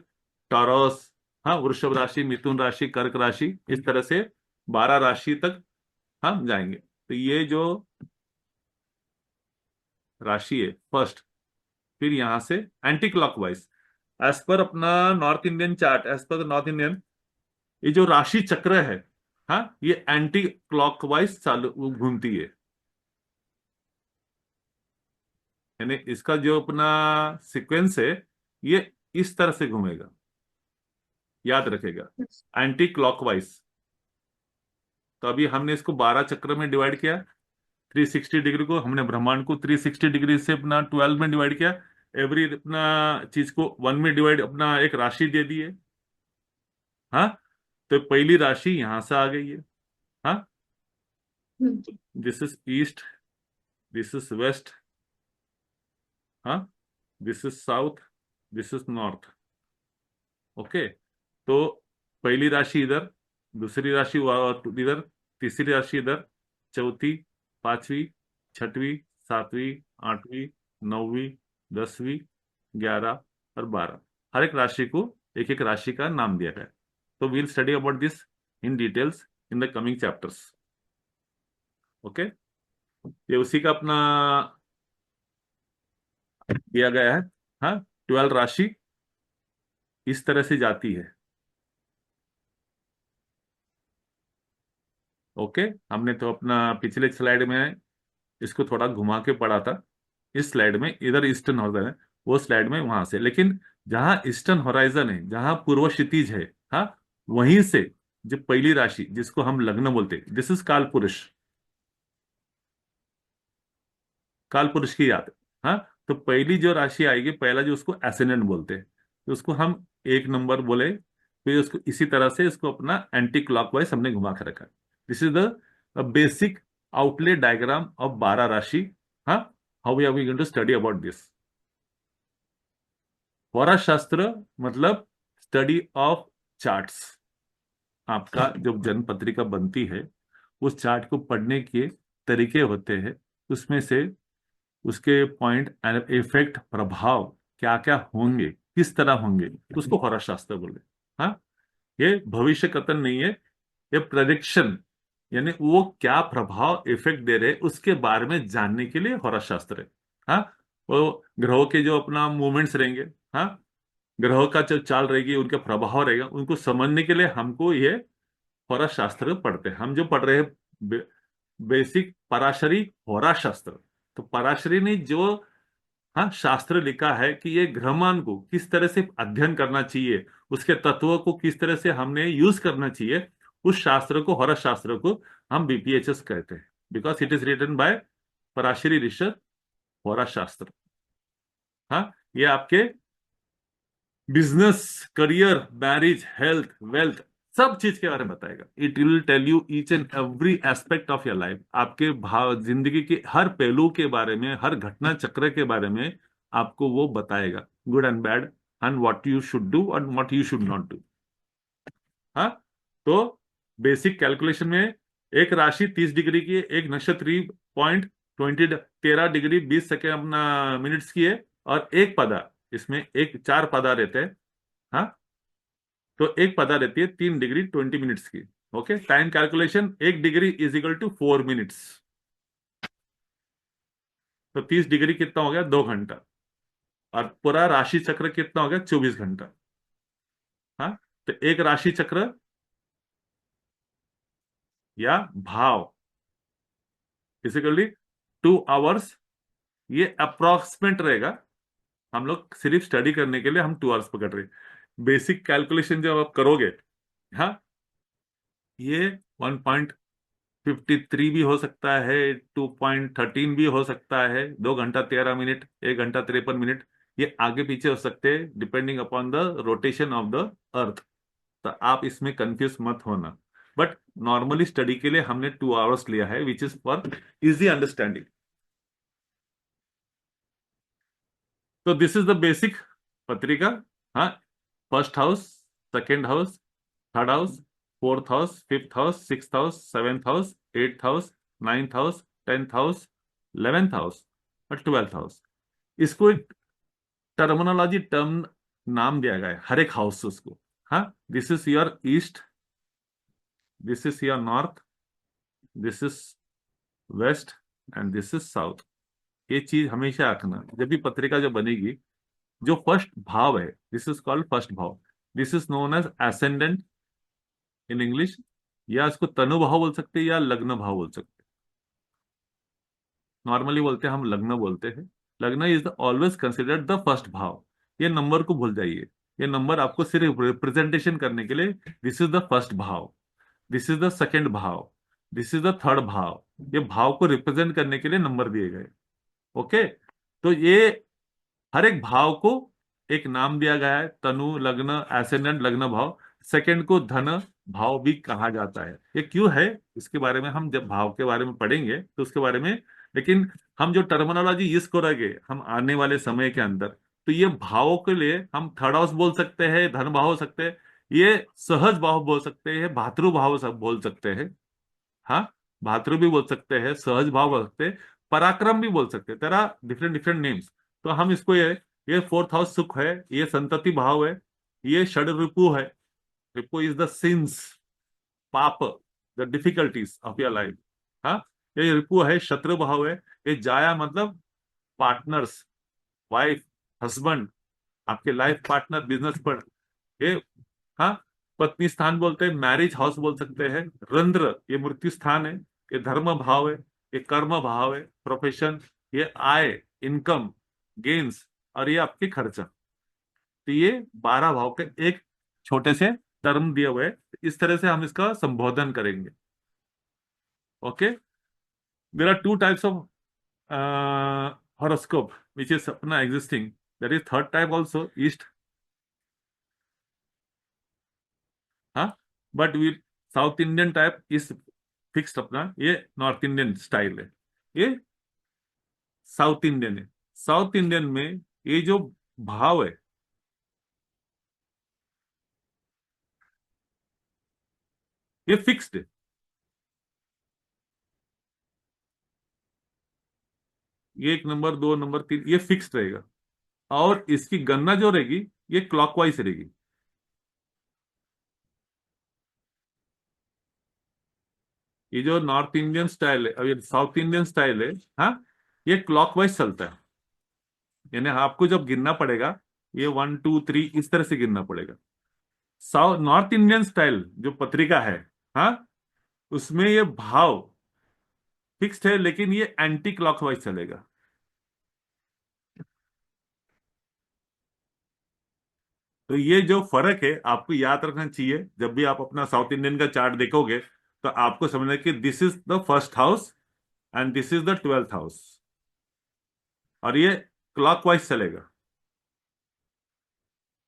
टॉरस, हाँ, वृषभ राशि, मिथुन राशि, कर्क राशि, इस तरह से 12 राशि तक हम जाएंगे। तो ये जो राशि है फर्स्ट, फिर यहां से एंटी क्लॉकवाइज, एज पर अपना नॉर्थ इंडियन चार्ट, एज पर नॉर्थ इंडियन, ये जो राशि चक्र है, हाँ, ये एंटी क्लॉकवाइज चालू घूमती है। यानी इसका जो अपना सीक्वेंस है, ये इस तरह से घूमेगा, याद रखेगा, एंटी क्लॉकवाइज। तो अभी हमने इसको 12 चक्र में डिवाइड किया, 360 डिग्री को हमने, ब्रह्मांड को 360 डिग्री से अपना 12 में डिवाइड किया। एवरी अपना चीज को 1 में डिवाइड, अपना एक राशि दे दी है। हाँ, तो पहली राशि यहां से आ गई है। हाँ, this is east, this is west, हाँ, this is south, this is north. Okay, तो पहली राशि इधर, दूसरी राशि इधर, तीसरी राशि इधर, चौथी, पांचवी, छठवीं, सातवीं, आठवीं, नौवीं, 10वीं, 11 और 12, हर एक राशि को एक एक राशि का नाम दिया गया है। तो we'll study about this in details in the coming chapters. Okay, ये उसी का अपना दिया गया है। हाँ, 12 राशि इस तरह से जाती है। ओके, हमने तो अपना पिछले स्लाइड में इसको थोड़ा घुमा के पढ़ा था इस स्लाइड में, इधर ईस्टर्न हॉराइजन है, वो स्लाइड में वहां से, लेकिन जहां ईस्टर्न हॉराइजन है, जहां पूर्व क्षितिज है, हाँ, वहीं से जो पहली राशि जिसको हम लग्न बोलते, दिस इज काल पुरुष, काल पुरुष की याद, हाँ। तो पहली जो राशि आएगी, पहला जो, उसको एसेंडेंट बोलते हैं, तो उसको हम एक नंबर बोले, फिर उसको इसी तरह से इसको अपना एंटी क्लॉकवाइज हमने घुमा के रखा। This is the basic outline diagram of 12 rashi, हाँ। How we are going to study about this. होरा शास्त्र मतलब स्टडी ऑफ चार्ट्स। आपका जब जन्म पत्रिका बनती है, उस चार्ट को पढ़ने के तरीके होते हैं, उसमें से उसके पॉइंट एंड इफेक्ट, प्रभाव क्या क्या होंगे, किस तरह होंगे, उसको होरा शास्त्र बोले। हाँ, ये भविष्य कथन नहीं है, ये प्रेडिक्शन, यानी वो क्या प्रभाव इफेक्ट दे रहे उसके बारे में जानने के लिए होरा शास्त्र है। हाँ, वो ग्रहों के जो अपना मूवमेंट्स रहेंगे, हाँ, ग्रहों का जो चाल रहेगी, उनका प्रभाव रहेगा, उनको समझने के लिए हमको ये होरा शास्त्र पढ़ते हैं। हम जो पढ़ रहे हैं बेसिक पराशरी होरा शास्त्र। तो पराशरी ने जो, हाँ, शास्त्र लिखा है कि ये ग्रहमान को किस तरह से अध्ययन करना चाहिए, उसके तत्वों को किस तरह से हमने यूज करना चाहिए, उस शास्त्र को, होरा शास्त्र को हम बीपीएचएस कहते हैं, because it is written by Parashari Rishi Hora Shastra. हाँ, ये आपके business, career, marriage, health, wealth, सब चीज के बारे में बताएगा। It will tell you each and every aspect of your life, आपके भाव, जिंदगी के हर पहलू के बारे में, हर घटना चक्र के बारे में आपको वो बताएगा, good and bad, and what you should do और what you should not do. हाँ, तो बेसिक कैलकुलेशन में एक राशि 30 डिग्री की है, एक नक्षत्री पॉइंट 13 डिग्री 20 सेकेंड अपना मिनट्स की है, और एक पदा, इसमें एक 4 पदा रहते हैं। हाँ, तो एक पदा रहती है 3 डिग्री 20 मिनट्स की। Okay, time calculation, 1 degree is equal to 4 minutes, तो 30 डिग्री कितना हो गया, 2 घंटा, और पूरा राशि चक्र कितना हो गया, 24 घंटा। हाँ, तो एक राशि चक्र या भाव बेसिकली 2 आवर्स, ये अप्रोक्सीमेट रहेगा। हम लोग सिर्फ स्टडी करने के लिए हम 2 आवर्स पकड़ रहे हैं। बेसिक कैलकुलेशन जब आप करोगे, हाँ, ये 1.53 भी हो सकता है, 2.13 भी हो सकता है, 2 घंटा 13 मिनट, 1 घंटा 53 मिनट, ये आगे पीछे हो सकते हैं depending upon the rotation of the earth. तो आप इसमें कंफ्यूज मत होना, बट नॉर्मली स्टडी के लिए हमने 2 आवर्स लिया है, which is for easy understanding. तो दिस इज द बेसिक पत्रिका। हाँ, first house, second house, third house, fourth house, fifth house, sixth house, seventh house, eighth house, ninth house, 10th house, 11th house और 12th house. इसको एक terminology term नाम दिया गया है हर एक हाउस उसको। हाँ, this is your east, this is your north, this is west, and this is south. ये चीज हमेशा रखना जब भी पत्रिका जो बनेगी। जो फर्स्ट भाव है, this is called first bhav, this is known as ascendant in English, या इसको तनु भाव बोल सकते हैं या लग्न भाव बोल सकते हैं। नॉर्मली बोलते हैं हम लग्न बोलते हैं। लग्न is always considered the first भाव। ये नंबर को भूल जाइए, ये नंबर आपको सिर्फ रिप्रेजेंटेशन करने के लिए, this is the first bhav, this is the second भाव, दिस इज द थर्ड भाव, ये भाव को रिप्रेजेंट करने के लिए नंबर दिए गए। ओके, तो ये हर एक भाव को एक नाम दिया गया है, तनु, लग्न, एसेंडेंट, लग्न भाव। सेकंड को धन भाव भी कहा जाता है। ये क्यों है, इसके बारे में हम जब भाव के बारे में पढ़ेंगे तो उसके बारे में, लेकिन हम जो टर्मिनोलॉजी यूज करेंगे हम आने वाले समय के अंदर, तो ये भावों के लिए हम थर्ड हाउस बोल सकते हैं, धन भाव हो सकते हैं, ये सहज भाव बोल सकते हैं, भातृ भाव सब बोल सकते हैं। हाँ, भातृ भी बोल सकते हैं, सहज भाव बोल सकते हैं, पराक्रम भी बोल सकते हैं, तेरा डिफरेंट डिफरेंट नेम्स। तो हम इसको ये फोर्थ हाउस सुख है, ये संतति भाव है, ये षड रिपु है। रिपु इज द सिंस, पाप, the difficulties of your life. हाँ, ये रिपु है, शत्रु भाव है। ये जाया मतलब पार्टनर्स, वाइफ, हस्बैंड, आपके लाइफ पार्टनर, बिजनेस पर ये। हाँ, पत्नी स्थान बोलते हैं, मैरिज हाउस बोल सकते हैं। रंध्र, ये मृत्यु स्थान है, ये धर्म भाव है। ये कर्म भाव है, प्रोफेशन, ये आय, इनकम, गेन्स, और ये आपके खर्चा। तो ये 12 भाव के एक छोटे से टर्म दिए हुए हैं। इस तरह से हम इसका संबोधन करेंगे। Okay. There are two types of horoscope which is अपना existing, that is third type also east, हाँ, but we south Indian type इस फिक्स्ड अपना, ये नॉर्थ इंडियन स्टाइल है, ये साउथ इंडियन है। साउथ इंडियन में ये जो भाव है ये फिक्स्ड है। ये 1 नंबर 2 नंबर 3 ये फिक्स्ड रहेगा, और इसकी गणना जो रहेगी ये क्लॉकवाइज रहेगी। ये जो नॉर्थ इंडियन स्टाइल है और ये साउथ इंडियन स्टाइल है, हाँ, ये क्लॉकवाइज चलता है। यानी आपको जब गिनना पड़ेगा, ये 1 2 3 इस तरह से गिनना पड़ेगा। साउथ नॉर्थ इंडियन स्टाइल जो पत्रिका है, हाँ, उसमें ये भाव फिक्स्ड है, लेकिन ये एंटी क्लॉकवाइज चलेगा। तो ये जो फर्क है आपको याद रखना चाहिए। जब भी आप अपना साउथ इंडियन का चार्ट देखोगे तो आपको समझना है कि this is the first house and this is the 12th house, और ये क्लॉकवाइज चलेगा।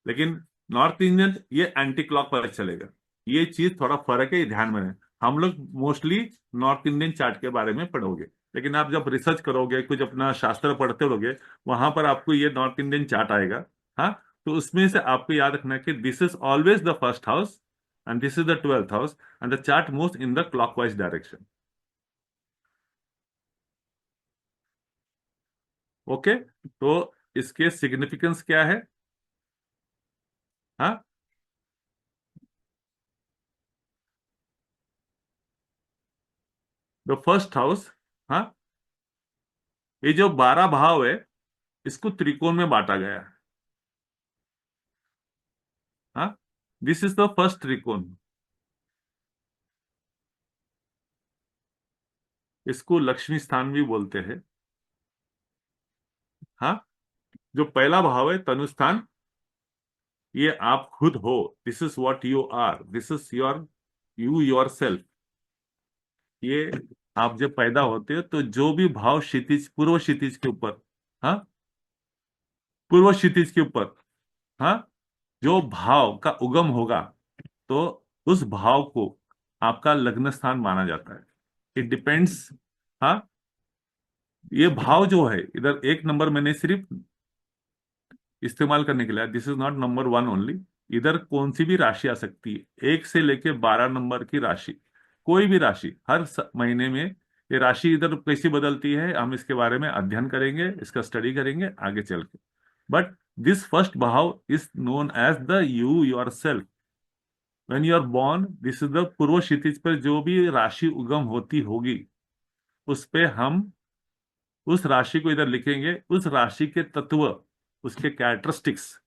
लेकिन नॉर्थ इंडियन ये एंटी क्लॉकवाइज चलेगा। ये चीज थोड़ा फर्क है, ये ध्यान में रहे। हम लोग मोस्टली नॉर्थ इंडियन चार्ट के बारे में पढ़ोगे, लेकिन आप जब रिसर्च करोगे, कुछ अपना शास्त्र पढ़ते रहोगे, वहां पर आपको ये नॉर्थ इंडियन चार्ट आएगा। हाँ, तो उसमें से आपको याद रखना है कि this is always the first house and this is the 12th house and the chart moves in the clockwise direction. Okay, तो इसके सिग्निफिकेंस क्या है? हाँ, द फर्स्ट हाउस, हाँ, ये जो 12 भाव है इसको त्रिकोण में बांटा गया है। हाँ, दिस इज द फर्स्ट त्रिकोण। इसको लक्ष्मी स्थान भी बोलते हैं। हाँ, जो पहला भाव है तनुस्थान, ये आप खुद हो, this is what you are, this is your, you yourself. ये आप जब पैदा होते हो तो जो भी भाव क्षितिज, पूर्व क्षितिज के ऊपर, हाँ, पूर्व क्षितिज के ऊपर, हाँ, जो भाव का उगम होगा, तो उस भाव को आपका लग्न स्थान माना जाता है। It depends. हाँ, ये भाव जो है इधर 1 नंबर मैंने सिर्फ इस्तेमाल करने के लिए, this is not number 1 only. इधर कौन सी भी राशि आ सकती है, 1 से लेके 12 नंबर की राशि, कोई भी राशि हर महीने में। ये राशि इधर कैसी बदलती है हम इसके बारे में अध्ययन करेंगे, इसका स्टडी करेंगे आगे चल के। But this first bhav is known as the you yourself. When you are born, this is the पूर्व क्षितिज पर जो भी राशि उगम होती होगी, उस पे हम उस राशि को इधर लिखेंगे। उस राशि के तत्व, उसके कैरेक्टरिस्टिक्स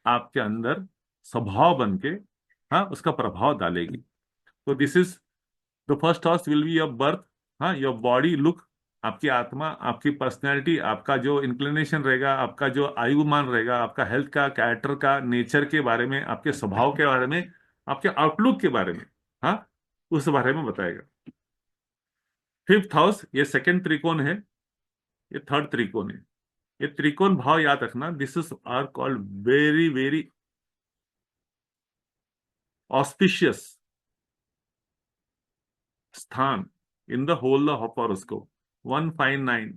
आपके अंदर स्वभाव बन के, हाँ, उसका प्रभाव डालेगी। तो this is the first house will be your birth, हाँ, योर बॉडी लुक, आपकी आत्मा, आपकी पर्सनैलिटी, आपका जो इंक्लिनेशन रहेगा, आपका जो आयुमान रहेगा, आपका हेल्थ का, कैरेक्टर का, नेचर के बारे में, आपके स्वभाव के बारे में, आपके आउटलुक के बारे में, हाँ, उस बारे में बताएगा। 5th हाउस ये सेकंड त्रिकोण है, ये थर्ड त्रिकोण है। ये त्रिकोण भाव याद रखना, this is are called very very auspicious स्थान in the whole of horoscope 159।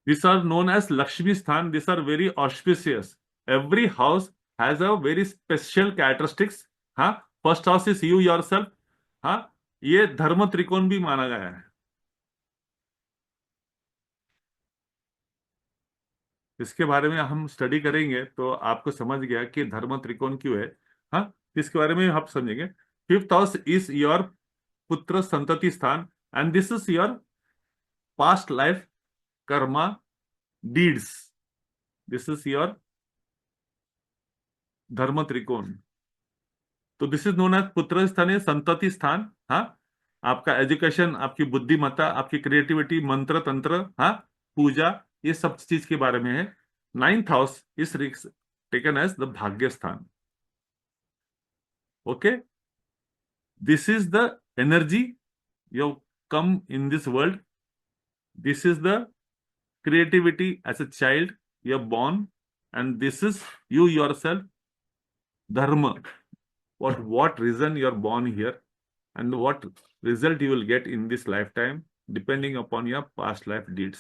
These are known as Lakshmi Sthan. These are very auspicious. Every house has a very special characteristics. हाँ, first house is you your self. हाँ, ये धर्म त्रिकोण भी माना गया है। इसके बारे में हम स्टडी करेंगे तो आपको समझ गया कि धर्म त्रिकोण क्यों है। हाँ, इसके बारे में आप समझेंगे। 5th हाउस इज योर पुत्र संतति स्थान and this is your past life Karma deeds. This is your धर्म त्रिकोण। तो दिस इज नोन एज पुत्र स्थान या संतति स्थान। हाँ, आपका एजुकेशन, आपकी बुद्धिमत्ता, आपकी क्रिएटिविटी, मंत्र तंत्र, हाँ, पूजा, ये सब चीज के बारे में है। Ninth house is taken as the bhagya sthan. Okay, this is the energy you come in this world, this is the creativity as a child you're born, and this is you yourself, dharma, what reason you're born here, and what result you will get in this lifetime depending upon your past life deeds.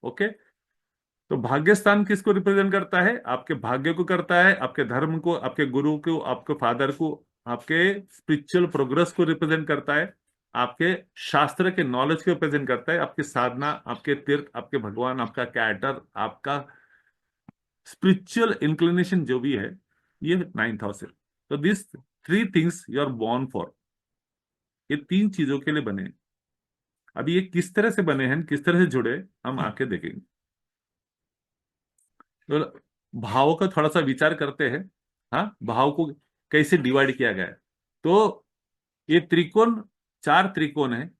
Okay, तो भाग्य स्थान किसको represent करता है? आपके भाग्य को करता है, आपके धर्म को, आपके गुरु को, आपके फादर को, आपके स्पिरिचुअल प्रोग्रेस को रिप्रेजेंट करता है, आपके शास्त्र के नॉलेज को रिप्रेजेंट करता है, आपकी साधना, आपके तीर्थ, आपके भगवान, आपका कैरेक्टर, आपका स्पिरिचुअल इंक्लिनेशन जो भी है, ये नाइन्थ हाउस है। तो this three things you are born for, ये तीन चीजों के लिए बने हैं। अभी ये किस तरह से बने हैं, किस तरह से जुड़े, हम आके देखेंगे। तो भावों का थोड़ा सा विचार करते हैं। हाँ, भाव को कैसे डिवाइड किया गया है। तो ये त्रिकोण, चार त्रिकोण है,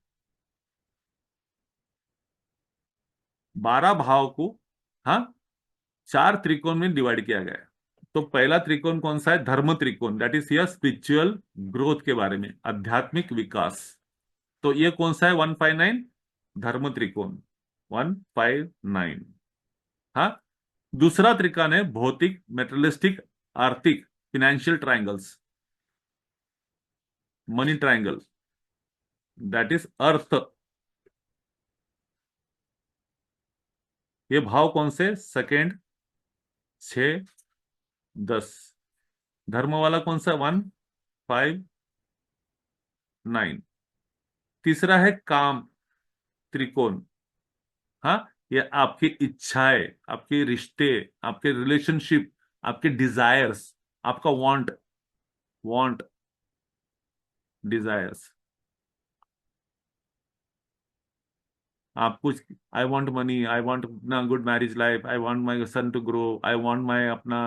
12 भाव को, हाँ, चार त्रिकोण में डिवाइड किया गया है। तो पहला त्रिकोण कौन सा है? धर्म त्रिकोण, that is your spiritual growth के बारे में, आध्यात्मिक विकास। तो ये कौन सा है? 159, धर्म त्रिकोण 159। हाँ, दूसरा त्रिकोण है भौतिक, मेटेरियलिस्टिक, आर्थिक, financial triangles, money triangle, that is अर्थ। ये भाव कौन से? सेकेंड, 6, 10। धर्म वाला कौन सा? 159। तीसरा है काम त्रिकोण। हाँ, ये आपकी इच्छाएं, आपके रिश्ते, आपके रिलेशनशिप, आपके डिजायर्स, आपका वांट, वांट, डिजायर्स। आप कुछ, I want money, I want अपना good marriage life, I want my son to grow, I want my अपना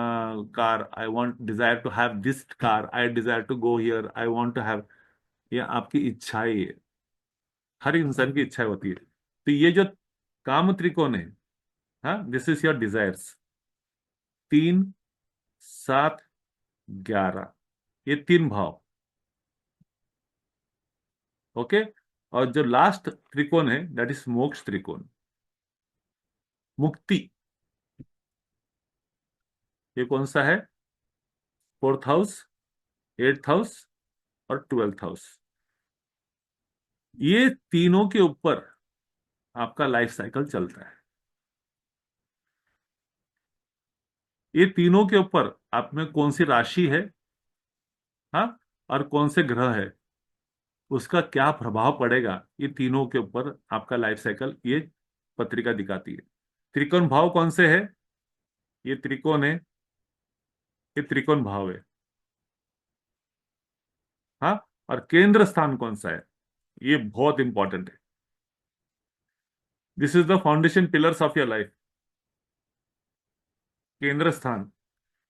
car, I want desire to have this car, I desire to go here, I want to have, ये आपकी इच्छाएं है। हर इंसान की इच्छाएं होती है। तो ये जो काम त्रिकोण है, हाँ, दिस इज योर डिजायर्स। 3, 7, 11, ये तीन भाव। ओके, और जो लास्ट त्रिकोण है दैट इज मोक्ष त्रिकोण, मुक्ति। ये कौन सा है? 4th हाउस, 8th हाउस और 12th हाउस। ये तीनों के ऊपर आपका लाइफ साइकिल चलता है। ये तीनों के ऊपर आप में कौन सी राशि है, हाँ, और कौन से ग्रह है, उसका क्या प्रभाव पड़ेगा, ये तीनों के ऊपर आपका लाइफ साइकिल ये पत्रिका दिखाती है। त्रिकोण भाव कौन से है? ये त्रिकोण है, ये त्रिकोण भाव है। हाँ, और केंद्र स्थान कौन सा है? ये बहुत इंपॉर्टेंट है। This is the foundation pillars of your life. केंद्र स्थान,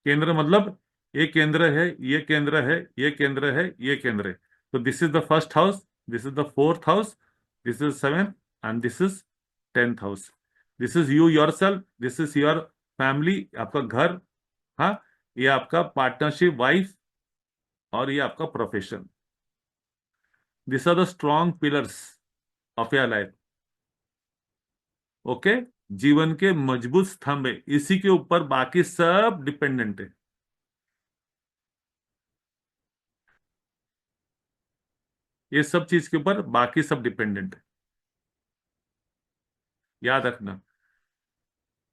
केंद्र मतलब ये केंद्र है, ये केंद्र है, ये केंद्र है, ये केंद्र है। तो this is the first house, this is the 4th house, this is 7, and this is 10th house. This is you your self, this is your family, आपका घर, हाँ, ये आपका पार्टनरशिप, वाइफ, और ये आपका profession. This are the strong pillars of your life. Okay, जीवन के मजबूत स्तंभ है, इसी के ऊपर बाकी सब डिपेंडेंट है। ये सब चीज के ऊपर बाकी सब डिपेंडेंट है, याद रखना।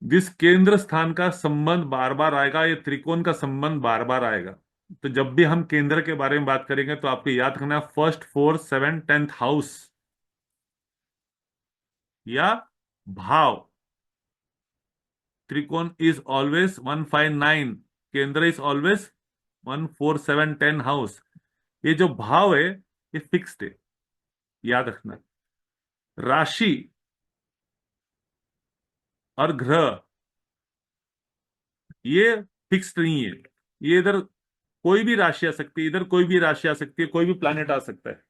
जिस केंद्र स्थान का संबंध बार बार आएगा, ये त्रिकोण का संबंध बार बार आएगा। तो जब भी हम केंद्र के बारे में बात करेंगे तो आपको याद रखना, फर्स्ट, 4, 7, 10th हाउस या भाव। त्रिकोण इज ऑलवेज 159, केंद्र इज ऑलवेज 1, 4, 7, 10 हाउस। ये जो भाव है ये फिक्स्ड है, याद रखना। राशि और ग्रह ये फिक्स्ड नहीं है, ये इधर कोई भी राशि आ सकती है, इधर कोई भी राशि आ सकती है, कोई भी प्लैनेट आ सकता है।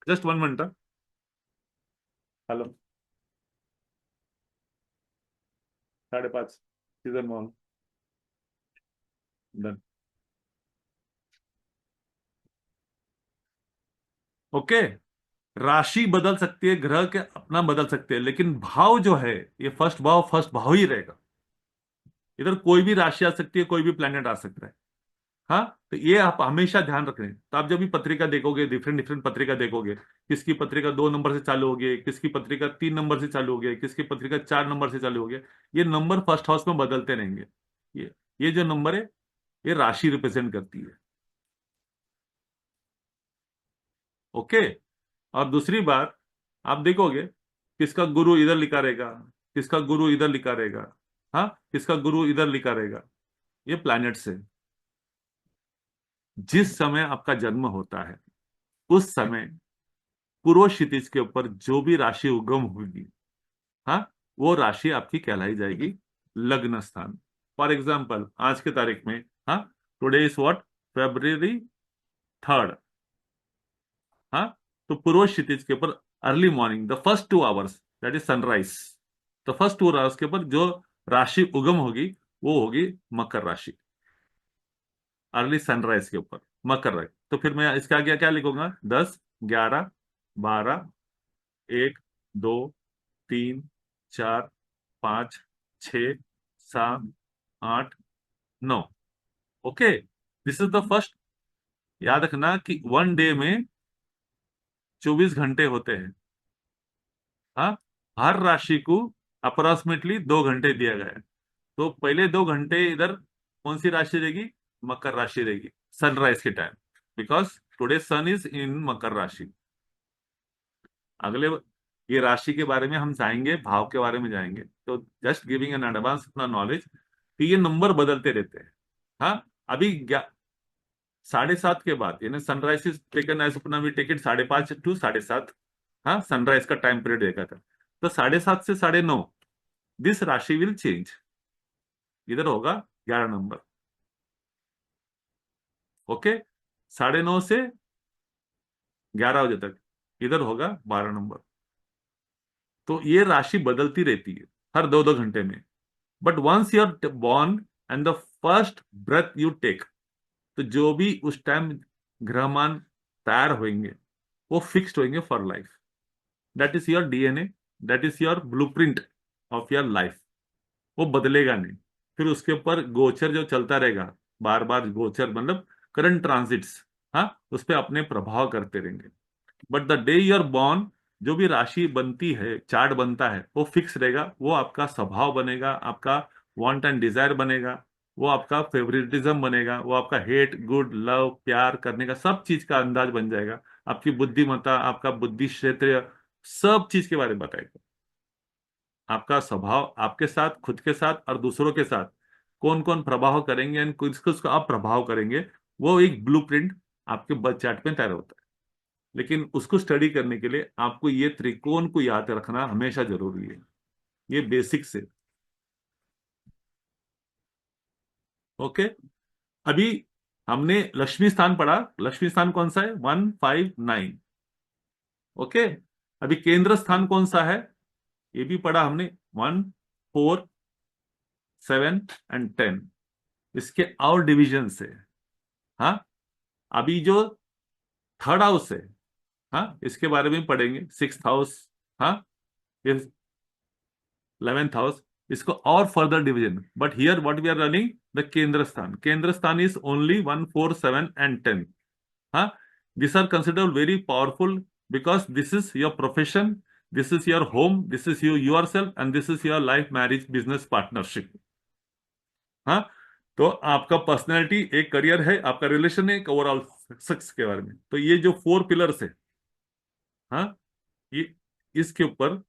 Just 1 minute. Hello. 5:30 season mall. Done. Okay. राशि बदल सकती है, ग्रह के अपना बदल सकते हैं, लेकिन भाव जो है, ये फर्स्ट भाव ही रहेगा। इधर कोई भी राशि आ सकती है, कोई भी प्लेनेट आ सकता है। हाँ, तो ये आप हमेशा ध्यान रखें। तो आप जब भी पत्रिका देखोगे, डिफरेंट डिफरेंट पत्रिका देखोगे, किसकी पत्रिका 2 नंबर से चालू होगी, किसकी पत्रिका 3 नंबर से चालू होगी, किसकी पत्रिका 4 नंबर से चालू होगी, ये नंबर फर्स्ट हाउस में बदलते रहेंगे। ये जो नंबर है, ये राशि रिप्रेजेंट करती है। ओके। और दूसरी बात, आप देखोगे किसका गुरु इधर लिखा रहेगा, किसका गुरु इधर लिखा रहेगा। हाँ, किसका गुरु इधर लिखा रहेगा। ये प्लैनेट से जिस समय आपका जन्म होता है, उस समय पूर्व क्षितिज के ऊपर जो भी राशि उगम होगी, हाँ, वो राशि आपकी कहलाई जाएगी लग्न स्थान। फॉर एग्जाम्पल, आज के तारीख में, हाँ, today is what, February 3rd। हाँ, तो पूर्व क्षितिज के ऊपर early morning, the first 2 hours, that is sunrise, तो फर्स्ट 2 आवर्स के ऊपर जो राशि उगम होगी, वो होगी मकर राशि। अर्ली सनराइज के ऊपर मकर राशि। तो फिर मैं इसके आगे क्या लिखूंगा, 10, 11, 12, 1, 2, 3, 4, 5, 6, 7, 8, 9। Okay, this is the first. याद रखना कि 1 डे में 24 घंटे होते हैं। हाँ, हर राशि को अप्रोक्सीमेटली 2 घंटे दिया गया है। तो पहले 2 घंटे इधर कौन सी राशि रहेगी, मकर राशि रहेगी, सनराइज के time, because today sun is in मकर राशि। अगले ये राशि के बारे में हम जाएंगे, भाव के बारे में जाएंगे, तो जस्ट गिविंग एन एडवांस अपना नॉलेज कि ये नंबर बदलते रहते हैं। हाँ, अभी 7:30 के बाद, यानी सनराइज इज टेकन एज अपना, वी टेक इट 5:30 to 7:30। हाँ, सनराइज का टाइम पीरियड देखा था। तो 7:30 से 9:30 दिस राशि विल चेंज। इधर होगा 11 नंबर। ओके, 9:30 से 11 बजे तक इधर होगा 12 नंबर। तो ये राशि बदलती रहती है हर 2-2 घंटे में। But once you are born and the first breath you take, तो जो भी उस टाइम ग्रहमान तैयार होंगे, वो फिक्स्ड होंगे for life. That is your DNA, that is your blueprint of your life. वो बदलेगा नहीं। फिर उसके ऊपर गोचर जो चलता रहेगा, बार बार गोचर मतलब करंट ट्रांजिट्स, हाँ, उस पर अपने प्रभाव करते रहेंगे। But the day you are born, जो भी राशि बनती है, चार्ट बनता है, वो फिक्स रहेगा। वो आपका स्वभाव बनेगा, आपका वांट एंड डिजायर बनेगा, वो आपका फेवरेटिज्म बनेगा, वो आपका हेट, गुड, लव, प्यार करने का सब चीज का अंदाज बन जाएगा। आपकी बुद्धिमत्ता, आपका बुद्धि क्षेत्र, सब चीज के बारे में बताएगा। आपका स्वभाव, आपके साथ, खुद के साथ और दूसरों के साथ कौन कौन प्रभाव करेंगे एंड किसको किसको आप प्रभाव करेंगे, वो एक ब्लूप्रिंट आपके बर्थ चार्ट में तैयार होता है। लेकिन उसको स्टडी करने के लिए आपको ये त्रिकोण को याद रखना हमेशा जरूरी है। ये बेसिक से। ओके। अभी हमने लक्ष्मी स्थान पढ़ा। लक्ष्मी स्थान कौन सा है, 1, 5, 9। ओके। अभी केंद्र स्थान कौन सा है, ये भी पढ़ा हमने, 1, 4, 7 एंड 10। इसके और डिविजन से, हाँ, अभी जो थर्ड हाउस है, हाँ, इसके बारे में पढ़ेंगे, 6th हाउस, हाँ, 11th हाउस, इसको और further division. But here what we are running, the केंद्र स्थान। केंद्र स्थान इज ओनली 1, 4, 7 एंड 10। हाँ, this are considered very powerful because this is your profession, this is your home, this is your self and this is your life, marriage, business partnership. हाँ, तो आपका personality एक, career है, आपका relation है, एक overall success के बारे में। तो ये जो 4 पिलर्स है, हाँ, ये इसके ऊपर,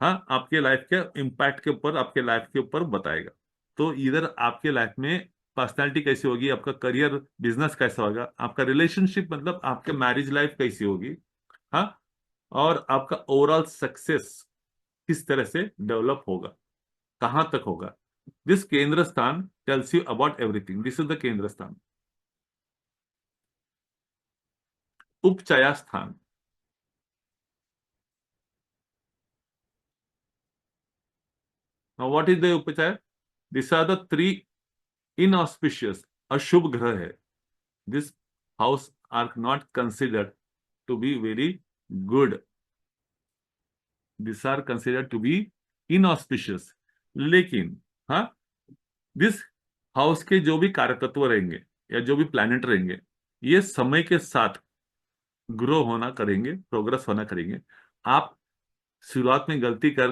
हाँ, आपके लाइफ के इम्पैक्ट के ऊपर, आपके लाइफ के ऊपर बताएगा। तो इधर आपके लाइफ में पर्सनालिटी कैसी होगी, आपका करियर, बिजनेस कैसा होगा, आपका रिलेशनशिप मतलब आपके मैरिज लाइफ कैसी होगी, हाँ, और आपका ओवरऑल सक्सेस किस तरह से डेवलप होगा, कहां तक होगा। दिस केंद्र स्थान tells you about everything. This is the केंद्र स्थान। उपचया स्थान, व्हाट इज द उपचय? This are the three inauspicious, अशुभ ग्रह है। This house are not considered to be very good, this are considered to be inauspicious. लेकिन हाँ, दिस हाउस के जो भी कार्यतत्व रहेंगे या जो भी प्लैनेट रहेंगे, ये समय के साथ ग्रो होना करेंगे, प्रोग्रेस होना करेंगे। आप शुरुआत में गलती कर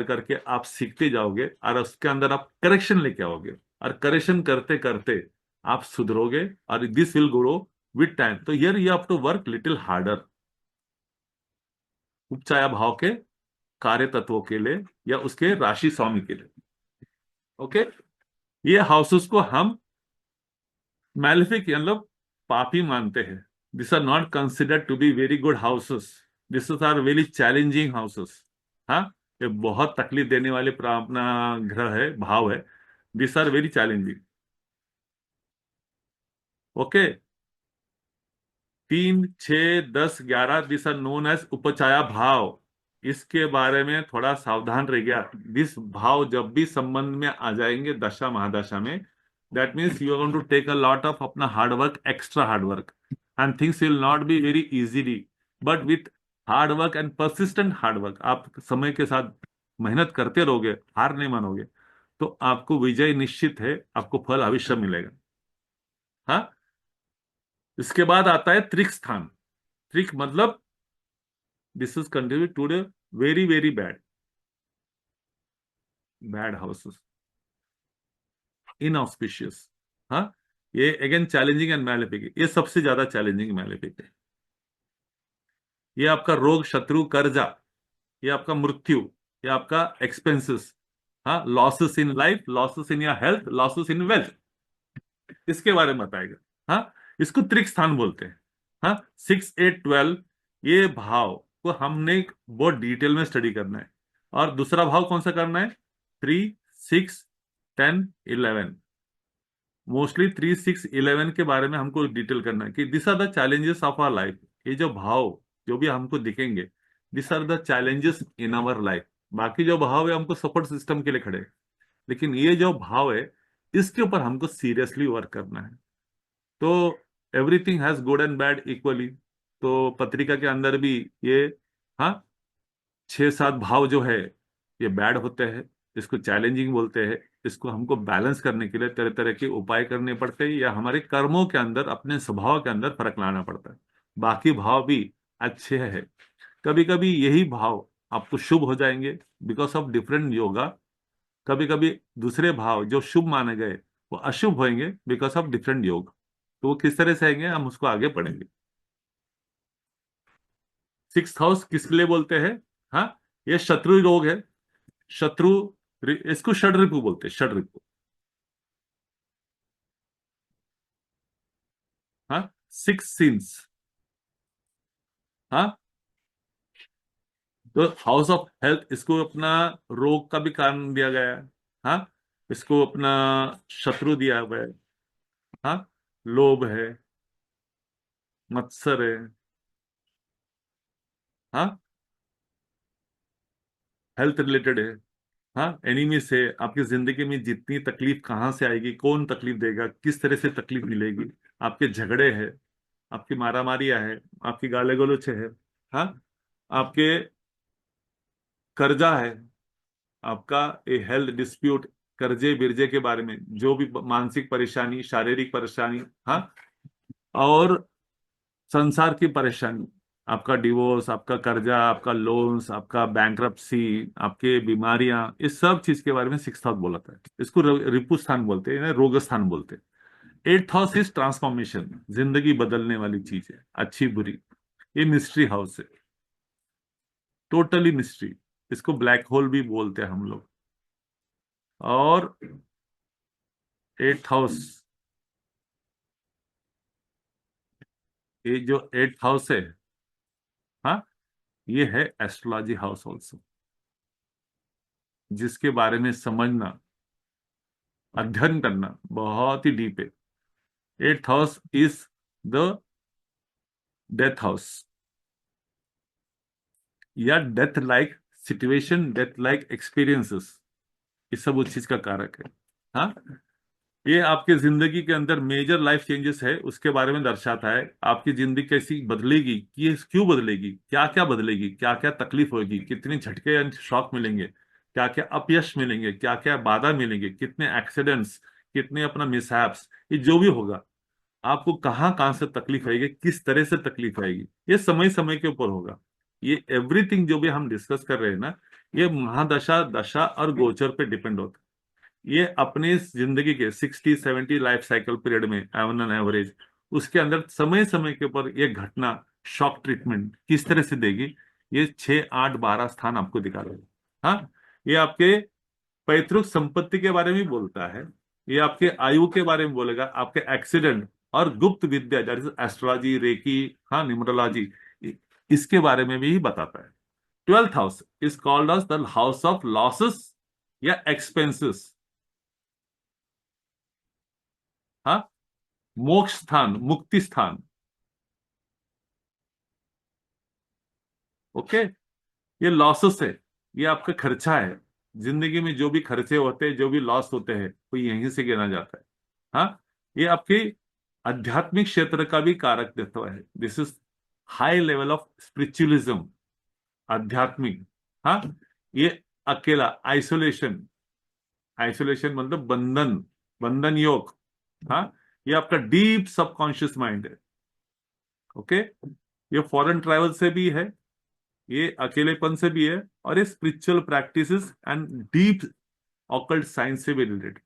करके आप सीखते जाओगे और उसके अंदर आप करेक्शन लेके आओगे, और करेक्शन करते करते आप सुधरोगे, और this will grow with time. तो here you have to work little harder उपचाया भाव के कार्य तत्वों के लिए या उसके राशि स्वामी के लिए। ओके, ये हाउसेस को हम मैलिफिक मतलब पापी मानते हैं। This are not considered to be very good houses, this are very challenging houses. हाँ, ये बहुत तकलीफ देने वाले अपना ग्रह है, भाव है। This are very challenging. Okay, 3, 6, 10, 11 this are known as उपचाया भाव। इसके बारे में थोड़ा सावधान रह गया। दिस भाव जब भी संबंध में आ जाएंगे दशा महादशा में, that means you are going to take a lot of अपना hard work, extra hard work, and things will not be very easily, but with hard work and persistent hard work, आप समय के साथ मेहनत करते रहोगे, हार नहीं मानोगे, तो आपको विजय निश्चित है, आपको फल अवश्य मिलेगा। हाँ, इसके बाद आता है त्रिक स्थान। त्रिक मतलब this is contribute to the very very bad, bad houses, inauspicious. हाँ, ये अगेन चैलेंजिंग एंड मैलेफिक है, ये सबसे ज्यादा चैलेंजिंग मैलेफिक है। ये आपका रोग, शत्रु, कर्जा, ये आपका मृत्यु, ये आपका एक्सपेंसेस, हाँ, losses in life, losses in your health, losses in wealth, इसके बारे में बताएगा। हाँ, इसको त्रिक स्थान बोलते हैं। हाँ, 6, 8, 12 ये भाव को हमने बहुत डिटेल में स्टडी करना है। और दूसरा भाव कौन सा करना है? 3, 6, 10, 11, मोस्टली 3, 6, 11 के बारे में हमको डिटेल करना है कि this are the challenges of our life. ये जो भाव जो भी हमको दिखेंगे, this are the challenges in our life. बाकी जो भाव है हमको सपोर्ट सिस्टम के लिए खड़े हैं। लेकिन ये जो भाव है, इसके ऊपर हमको सीरियसली वर्क करना है। तो everything has good and bad equally. तो पत्रिका के अंदर भी ये, हाँ, 6, 7 भाव जो है ये बैड होते हैं, इसको चैलेंजिंग बोलते हैं। इसको हमको बैलेंस करने के लिए तरह तरह के उपाय करने पड़ते हैं, या हमारे कर्मों के अंदर, अपने स्वभाव के अंदर फर्क लाना पड़ता है। बाकी भाव भी अच्छे हैं, कभी कभी यही भाव आपको शुभ हो जाएंगे बिकॉज ऑफ डिफरेंट योगा। कभी कभी दूसरे भाव जो शुभ माने गए वो अशुभ होंगे बिकॉज ऑफ डिफरेंट योग। तो वो किस तरह से आएंगे हम उसको आगे पढ़ेंगे। 6th हाउस किस लिए बोलते हैं? हाँ, ये शत्रु रोग है। शत्रु, इसको षड्रिपु बोलते हैं, षड्रिपु। हाँ, 6 सिंस। हाँ, तो हाउस ऑफ हेल्थ इसको अपना रोग का भी कारण दिया गया है। हाँ, इसको अपना शत्रु दिया हुआ है। हाँ, लोभ है, मत्सर है। हाँ, हेल्थ रिलेटेड है। हाँ, एनिमी से आपकी जिंदगी में जितनी तकलीफ कहाँ से आएगी, कौन तकलीफ देगा, किस तरह से तकलीफ मिलेगी, आपके झगड़े हैं, आपकी मारामारियां है, आपकी गाले गलोच है। हाँ, आपके कर्जा है, आपका ये हेल्थ डिस्प्यूट, कर्जे बिरजे के बारे में जो भी मानसिक परेशानी, शारीरिक परेशानी। हाँ, और संसार की परेशानी, आपका डिवोर्स, आपका कर्जा, आपका लोन्स, आपका बैंक्रप्सी, आपके बीमारियां, इस सब चीज के बारे में 6th हाउस बोलता है। इसको रिपु स्थान बोलते हैं, रोग स्थान बोलते हैं। 8th हाउस इज ट्रांसफॉर्मेशन, जिंदगी बदलने वाली चीज है, अच्छी बुरी। ये मिस्ट्री हाउस है, टोटली मिस्ट्री। इसको ब्लैक होल भी बोलते हैं हम लोग। और 8th हाउस, ये जो 8th हाउस है, हाँ, ये है एस्ट्रोलॉजी हाउस ऑल्सो, जिसके बारे में समझना अध्ययन करना बहुत ही डीप है। 8th house is the death house, या death like situation, death like experiences, ये सब उस चीज का कारक है। हाँ, ये आपके जिंदगी के अंदर मेजर लाइफ चेंजेस है उसके बारे में दर्शाता है। आपकी जिंदगी कैसी बदलेगी, ये क्यों बदलेगी, क्या क्या बदलेगी, क्या क्या तकलीफ होगी, कितने झटके एंड शॉक मिलेंगे, क्या क्या अपयश मिलेंगे, क्या क्या बाधा मिलेंगे, कितने एक्सीडेंट्स, कितने अपना मिसहैप्स, ये जो भी होगा, आपको कहाँ कहाँ से तकलीफ आएगी, किस तरह से तकलीफ आएगी, ये समय समय के ऊपर होगा। ये एवरीथिंग जो भी हम डिस्कस कर रहे हैं ना, ये महादशा, दशा और गोचर पे डिपेंड होता है। ये अपने जिंदगी के 60-70 लाइफ साइकिल पीरियड में ऑन एन एवरेज, उसके अंदर समय समय के ऊपर ये घटना शॉक ट्रीटमेंट किस तरह से देगी, ये 6, 8, 12 स्थान आपको दिखा रहे हैं। हाँ, ये आपके पैतृक संपत्ति के बारे में भी बोलता है, ये आपके आयु के बारे में बोलेगा, आपके एक्सीडेंट और गुप्त विद्या जैसे एस्ट्रोलॉजी, रेकी, हाँ, न्यूमरोलॉजी, इसके बारे में भी बताता है। 12th house is called as the house of losses या एक्सपेंसेस। हाँ, मोक्ष स्थान, मुक्ति स्थान। ओके, ये लॉसेस है, ये आपका खर्चा है। जिंदगी में जो भी खर्चे होते हैं, जो भी लॉस होते हैं, वो यहीं से गिना जाता है। हाँ, ये आपके आध्यात्मिक क्षेत्र का भी कारक देता है। This is high level of spiritualism, आध्यात्मिक। हाँ, ये अकेला, आइसोलेशन, आइसोलेशन मतलब बंधन, बंधन योग। हाँ, ये आपका डीप सबकॉन्शियस माइंड है। ओके, ये फॉरेन ट्रैवल से भी है, ये अकेलेपन से भी है, और ये spiritual practices and deep occult science से भी रिलेटेड।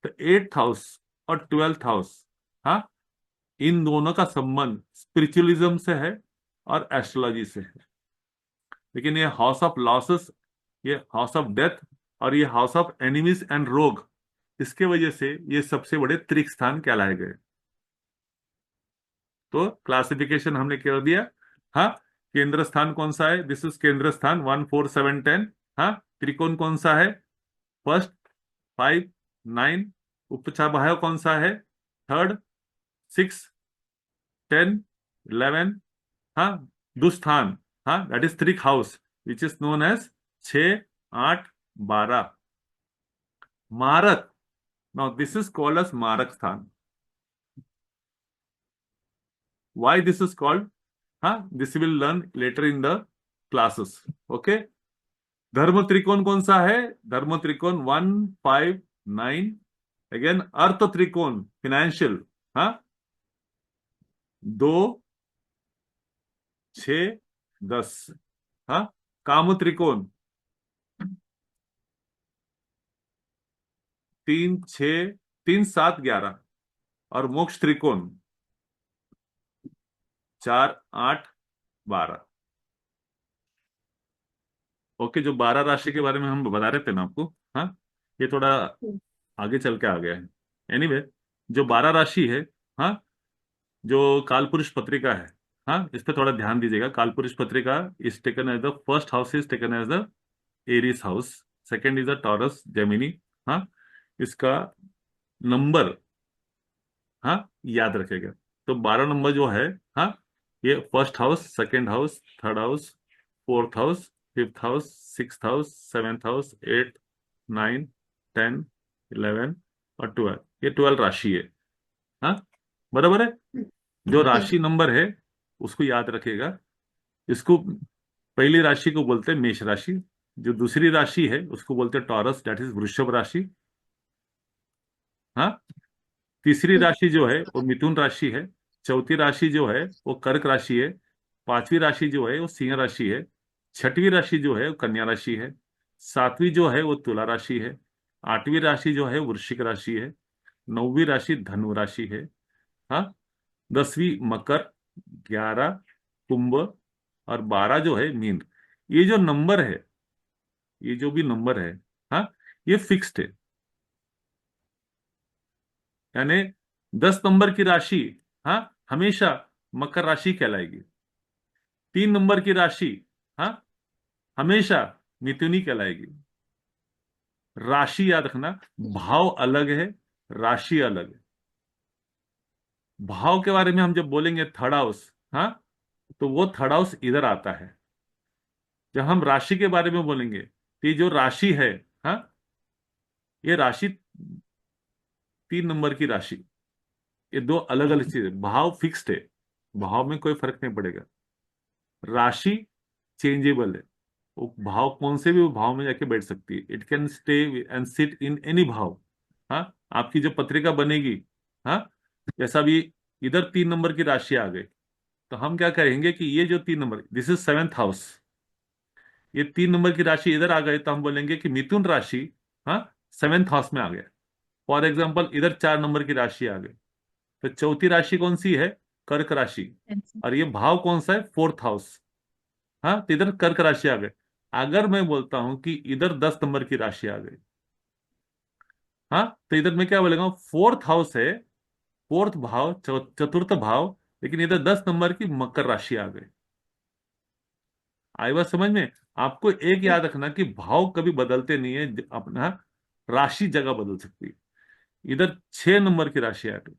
तो 8th हाउस और 12th हाउस, हाँ, इन दोनों का संबंध स्पिरिचुअलिज्म से है और एस्ट्रोलॉजी से है। लेकिन ये हाउस ऑफ लॉसेस, ये हाउस ऑफ डेथ और ये हाउस ऑफ एनिमीज एंड रोग, इसके वजह से ये सबसे बड़े त्रिक स्थान कहलाए गए। तो क्लासिफिकेशन हमने कर दिया। हाँ, केंद्र स्थान कौन सा है, दिस इज केंद्र स्थान 1, 4, 7, 10। हाँ, त्रिकोण कौन सा है, फर्स्ट, 5, 9। उपचाभाय कौन सा है, थर्ड, 6, 10, 11। हाँ, दुस्थान, हाँ, that is trik house which is known as 6, 8, 12। मारक, now this is called as marak sthan. Why this is called, हाँ, this will learn later in the classes. Okay, धर्म त्रिकोण कौन सा है, धर्म त्रिकोण 1, 5, 9। अगेन अर्थ त्रिकोण फिनेंशियल, हाँ, 2, 6, 10। हाँ, काम त्रिकोण 3, 6, 3, 7, 11। और मोक्ष त्रिकोण 4, 8, 12। ओके, जो 12 राशि के बारे में हम बता रहे थे ना आपको, हाँ, ये थोड़ा आगे चल के आ गया है। एनीवे, जो 12 राशि है, हाँ, जो कालपुरुष पत्रिका है, हाँ, इस पे थोड़ा ध्यान दीजिएगा। Kaalpurush patrika is taken as the first house is taken as the Aries house, second is the Taurus Gemini. हाँ, इसका नंबर, हाँ, याद रखेगा। तो 12 नंबर जो है, हाँ, ये first house, second house, third house, fourth house, fifth house, sixth house, seventh house, 8, 9, 10, 11 और 12, ये 12 राशि है। हाँ, बराबर है। जो राशि नंबर है उसको याद रखेगा। इसको, पहली राशि को बोलते हैं मेष राशि, जो दूसरी राशि है उसको बोलते हैं टॉरस, दैट इज वृषभ राशि। हाँ, तीसरी राशि जो है वो मिथुन राशि है। चौथी राशि जो है वो कर्क राशि है। पांचवी राशि जो है वो सिंह राशि है। छठवीं राशि जो है वो कन्या राशि है। सातवीं जो है वो तुला राशि है। आठवीं राशि जो है वृश्चिक राशि है। नौवीं राशि धनु राशि है। हाँ, 10वीं मकर, 11 कुंभ, और 12 जो है मीन। ये जो नंबर है, ये जो भी नंबर है, हाँ, ये फिक्स्ड है। यानी 10 नंबर की राशि, हाँ, हमेशा मकर राशि कहलाएगी। 3 नंबर की राशि, हाँ, हमेशा मिथुनी कहलाएगी। राशि याद रखना, भाव अलग है, राशि अलग है। भाव के बारे में हम जब बोलेंगे थर्ड हाउस, हाँ, तो वो थर्ड हाउस इधर आता है। जब हम राशि के बारे में बोलेंगे तो ये जो राशि है, हाँ, ये राशि 3 नंबर की राशि, ये दो अलग अलग चीज है। भाव फिक्स्ड है, भाव में कोई फर्क नहीं पड़ेगा। राशि चेंजेबल है, वो भाव कौन से भी भाव में जाके बैठ सकती है। It can stay and sit in any भाव। हाँ, आपकी जो पत्रिका बनेगी, हाँ, जैसा भी इधर 3 नंबर की राशि आ गई, तो हम क्या करेंगे कि ये जो 3 number, this is seventh house, ये 3 नंबर की राशि इधर आ गई तो हम बोलेंगे कि मिथुन राशि, हाँ, सेवेंथ हाउस में आ गया। फॉर एग्जाम्पल इधर 4 नंबर की राशि आ गई, तो चौथी राशि कौन सी है? कर्क राशि। और ये भाव कौन सा है? Fourth house. हाँ, तो इधर कर्क राशि आ गई। अगर मैं बोलता हूं कि इधर 10 नंबर की राशि आ गई, हाँ, तो इधर मैं क्या बोलेगा? फोर्थ हाउस है, फोर्थ भाव, चतुर्थ भाव, लेकिन इधर 10 नंबर की मकर राशि आ गई। आई बात समझ में? आपको एक याद रखना कि भाव कभी बदलते नहीं है, अपना राशि जगह बदल सकती है। इधर 6 नंबर की राशि आ गई,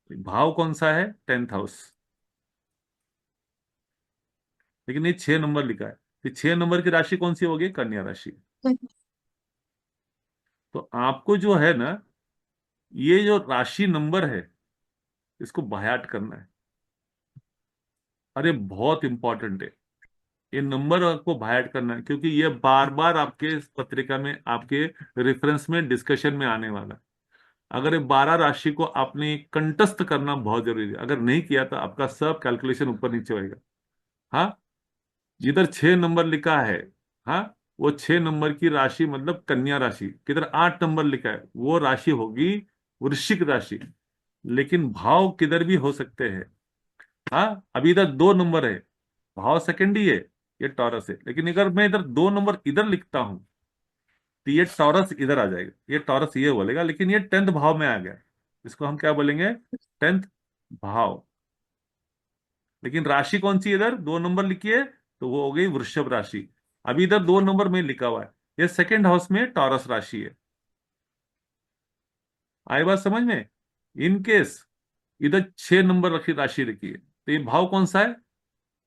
भाव कौन सा है? 10th हाउस, लेकिन ये 6 नंबर लिखा है, तो 6 नंबर की राशि कौन सी होगी? कन्या राशि। तो आपको जो है ना, ये जो राशि नंबर है, इसको बायाट करना है। अरे बहुत इंपॉर्टेंट है, ये नंबर आपको बायाट करना है, क्योंकि ये बार बार आपके इस पत्रिका में, आपके रेफरेंस में, डिस्कशन में आने वाला है। अगर ये 12 राशि को आपने कंठस्थ करना बहुत जरूरी है, अगर नहीं किया तो आपका सब कैलकुलेशन ऊपर नीचे होएगा। हाँ, जिधर 6 नंबर लिखा है, हाँ, वो 6 नंबर की राशि मतलब कन्या राशि। किधर 8 नंबर लिखा है, वो राशि होगी वृश्चिक राशि। लेकिन भाव किधर भी हो सकते हैं। हाँ, अभी इधर 2 नंबर है, भाव सेकेंड ही है, ये टॉरस है। लेकिन अगर मैं इधर 2 नंबर इधर लिखता हूं, तो ये टॉरस इधर आ जाएगा, ये टॉरस ये बोलेगा, लेकिन ये 10th भाव में आ गया। इसको हम क्या बोलेंगे? 10th भाव। लेकिन राशि कौन सी? इधर 2 नंबर लिखिए, तो वो हो गई वृषभ राशि। अभी इधर 2 नंबर में लिखा हुआ है, ये सेकेंड हाउस में टॉरस राशि है। आई बात समझ में? इन केस इधर 6 नंबर रखी राशि लिखी है, तो ये भाव कौन सा है?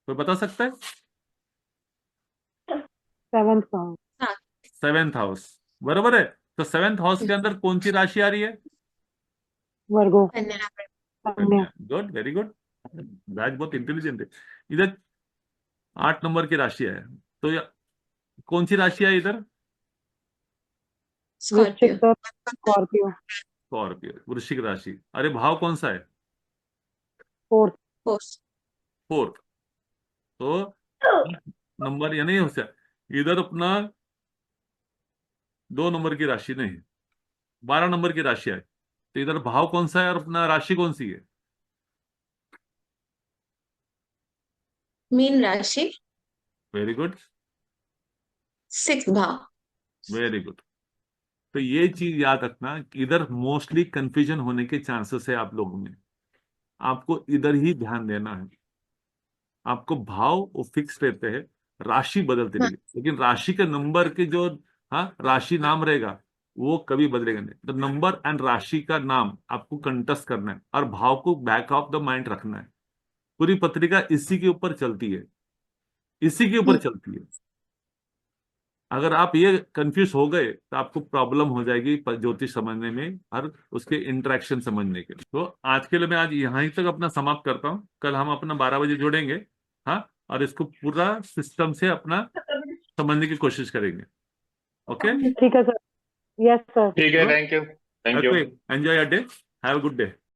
कोई बता सकता है? Seventh house. हाँ। सेवेंथ हाउस, बरोबर है। तो सेवेंथ हाउस के अंदर कौन सी राशि आ रही है? वर्गो। कन्या। कन्या। कन्या। गुड, वेरी गुड, राज बहुत इंटेलिजेंट है। इधर 8 नंबर की राशि है, तो ये कौन सी राशि है इधर? वृश्चिक स्कॉर्पियो। सर। स्कॉर्पियो। स्कॉर्पियो, वृश्चिक राशि। अरे भाव कौन सा है? फोर्थ। फोर्स। फोर्थ। तो नंबर या नहीं हो सकता इधर अपना 2 नंबर की राशि नहीं, 12 नंबर की राशि है, तो इधर भाव कौन सा है और अपना राशि कौन सी है? मीन राशि। वेरी गुड, सिक्स भाव। Very good. तो ये चीज याद रखना कि इधर मोस्टली कंफ्यूजन होने के चांसेस है आप लोगों में। आपको इधर ही ध्यान देना है। आपको भाव वो फिक्स रहते हैं, राशि बदलती हाँ। रहेगी, लेकिन राशि के नंबर के जो, हाँ, राशि नाम रहेगा, वो कभी बदलेगा नहीं। तो नंबर एंड राशि का नाम आपको कंटस्ट करना है, और भाव को बैक ऑफ द माइंड रखना है। पूरी पत्रिका इसी के ऊपर चलती है, इसी के ऊपर चलती है। अगर आप ये कंफ्यूज हो गए तो आपको प्रॉब्लम हो जाएगी ज्योतिष समझने में और उसके इंटरेक्शन समझने के लिए। तो आज के लिए मैं आज यहां तक अपना समाप्त करता हूं। कल हम अपना 12 बजे जुड़ेंगे, हाँ, और इसको पूरा सिस्टम से अपना समझने की कोशिश करेंगे। ओके, ठीक है सर। Yes sir. ठीक है, thank you. Thank you. Okay, enjoy your day, have a good day.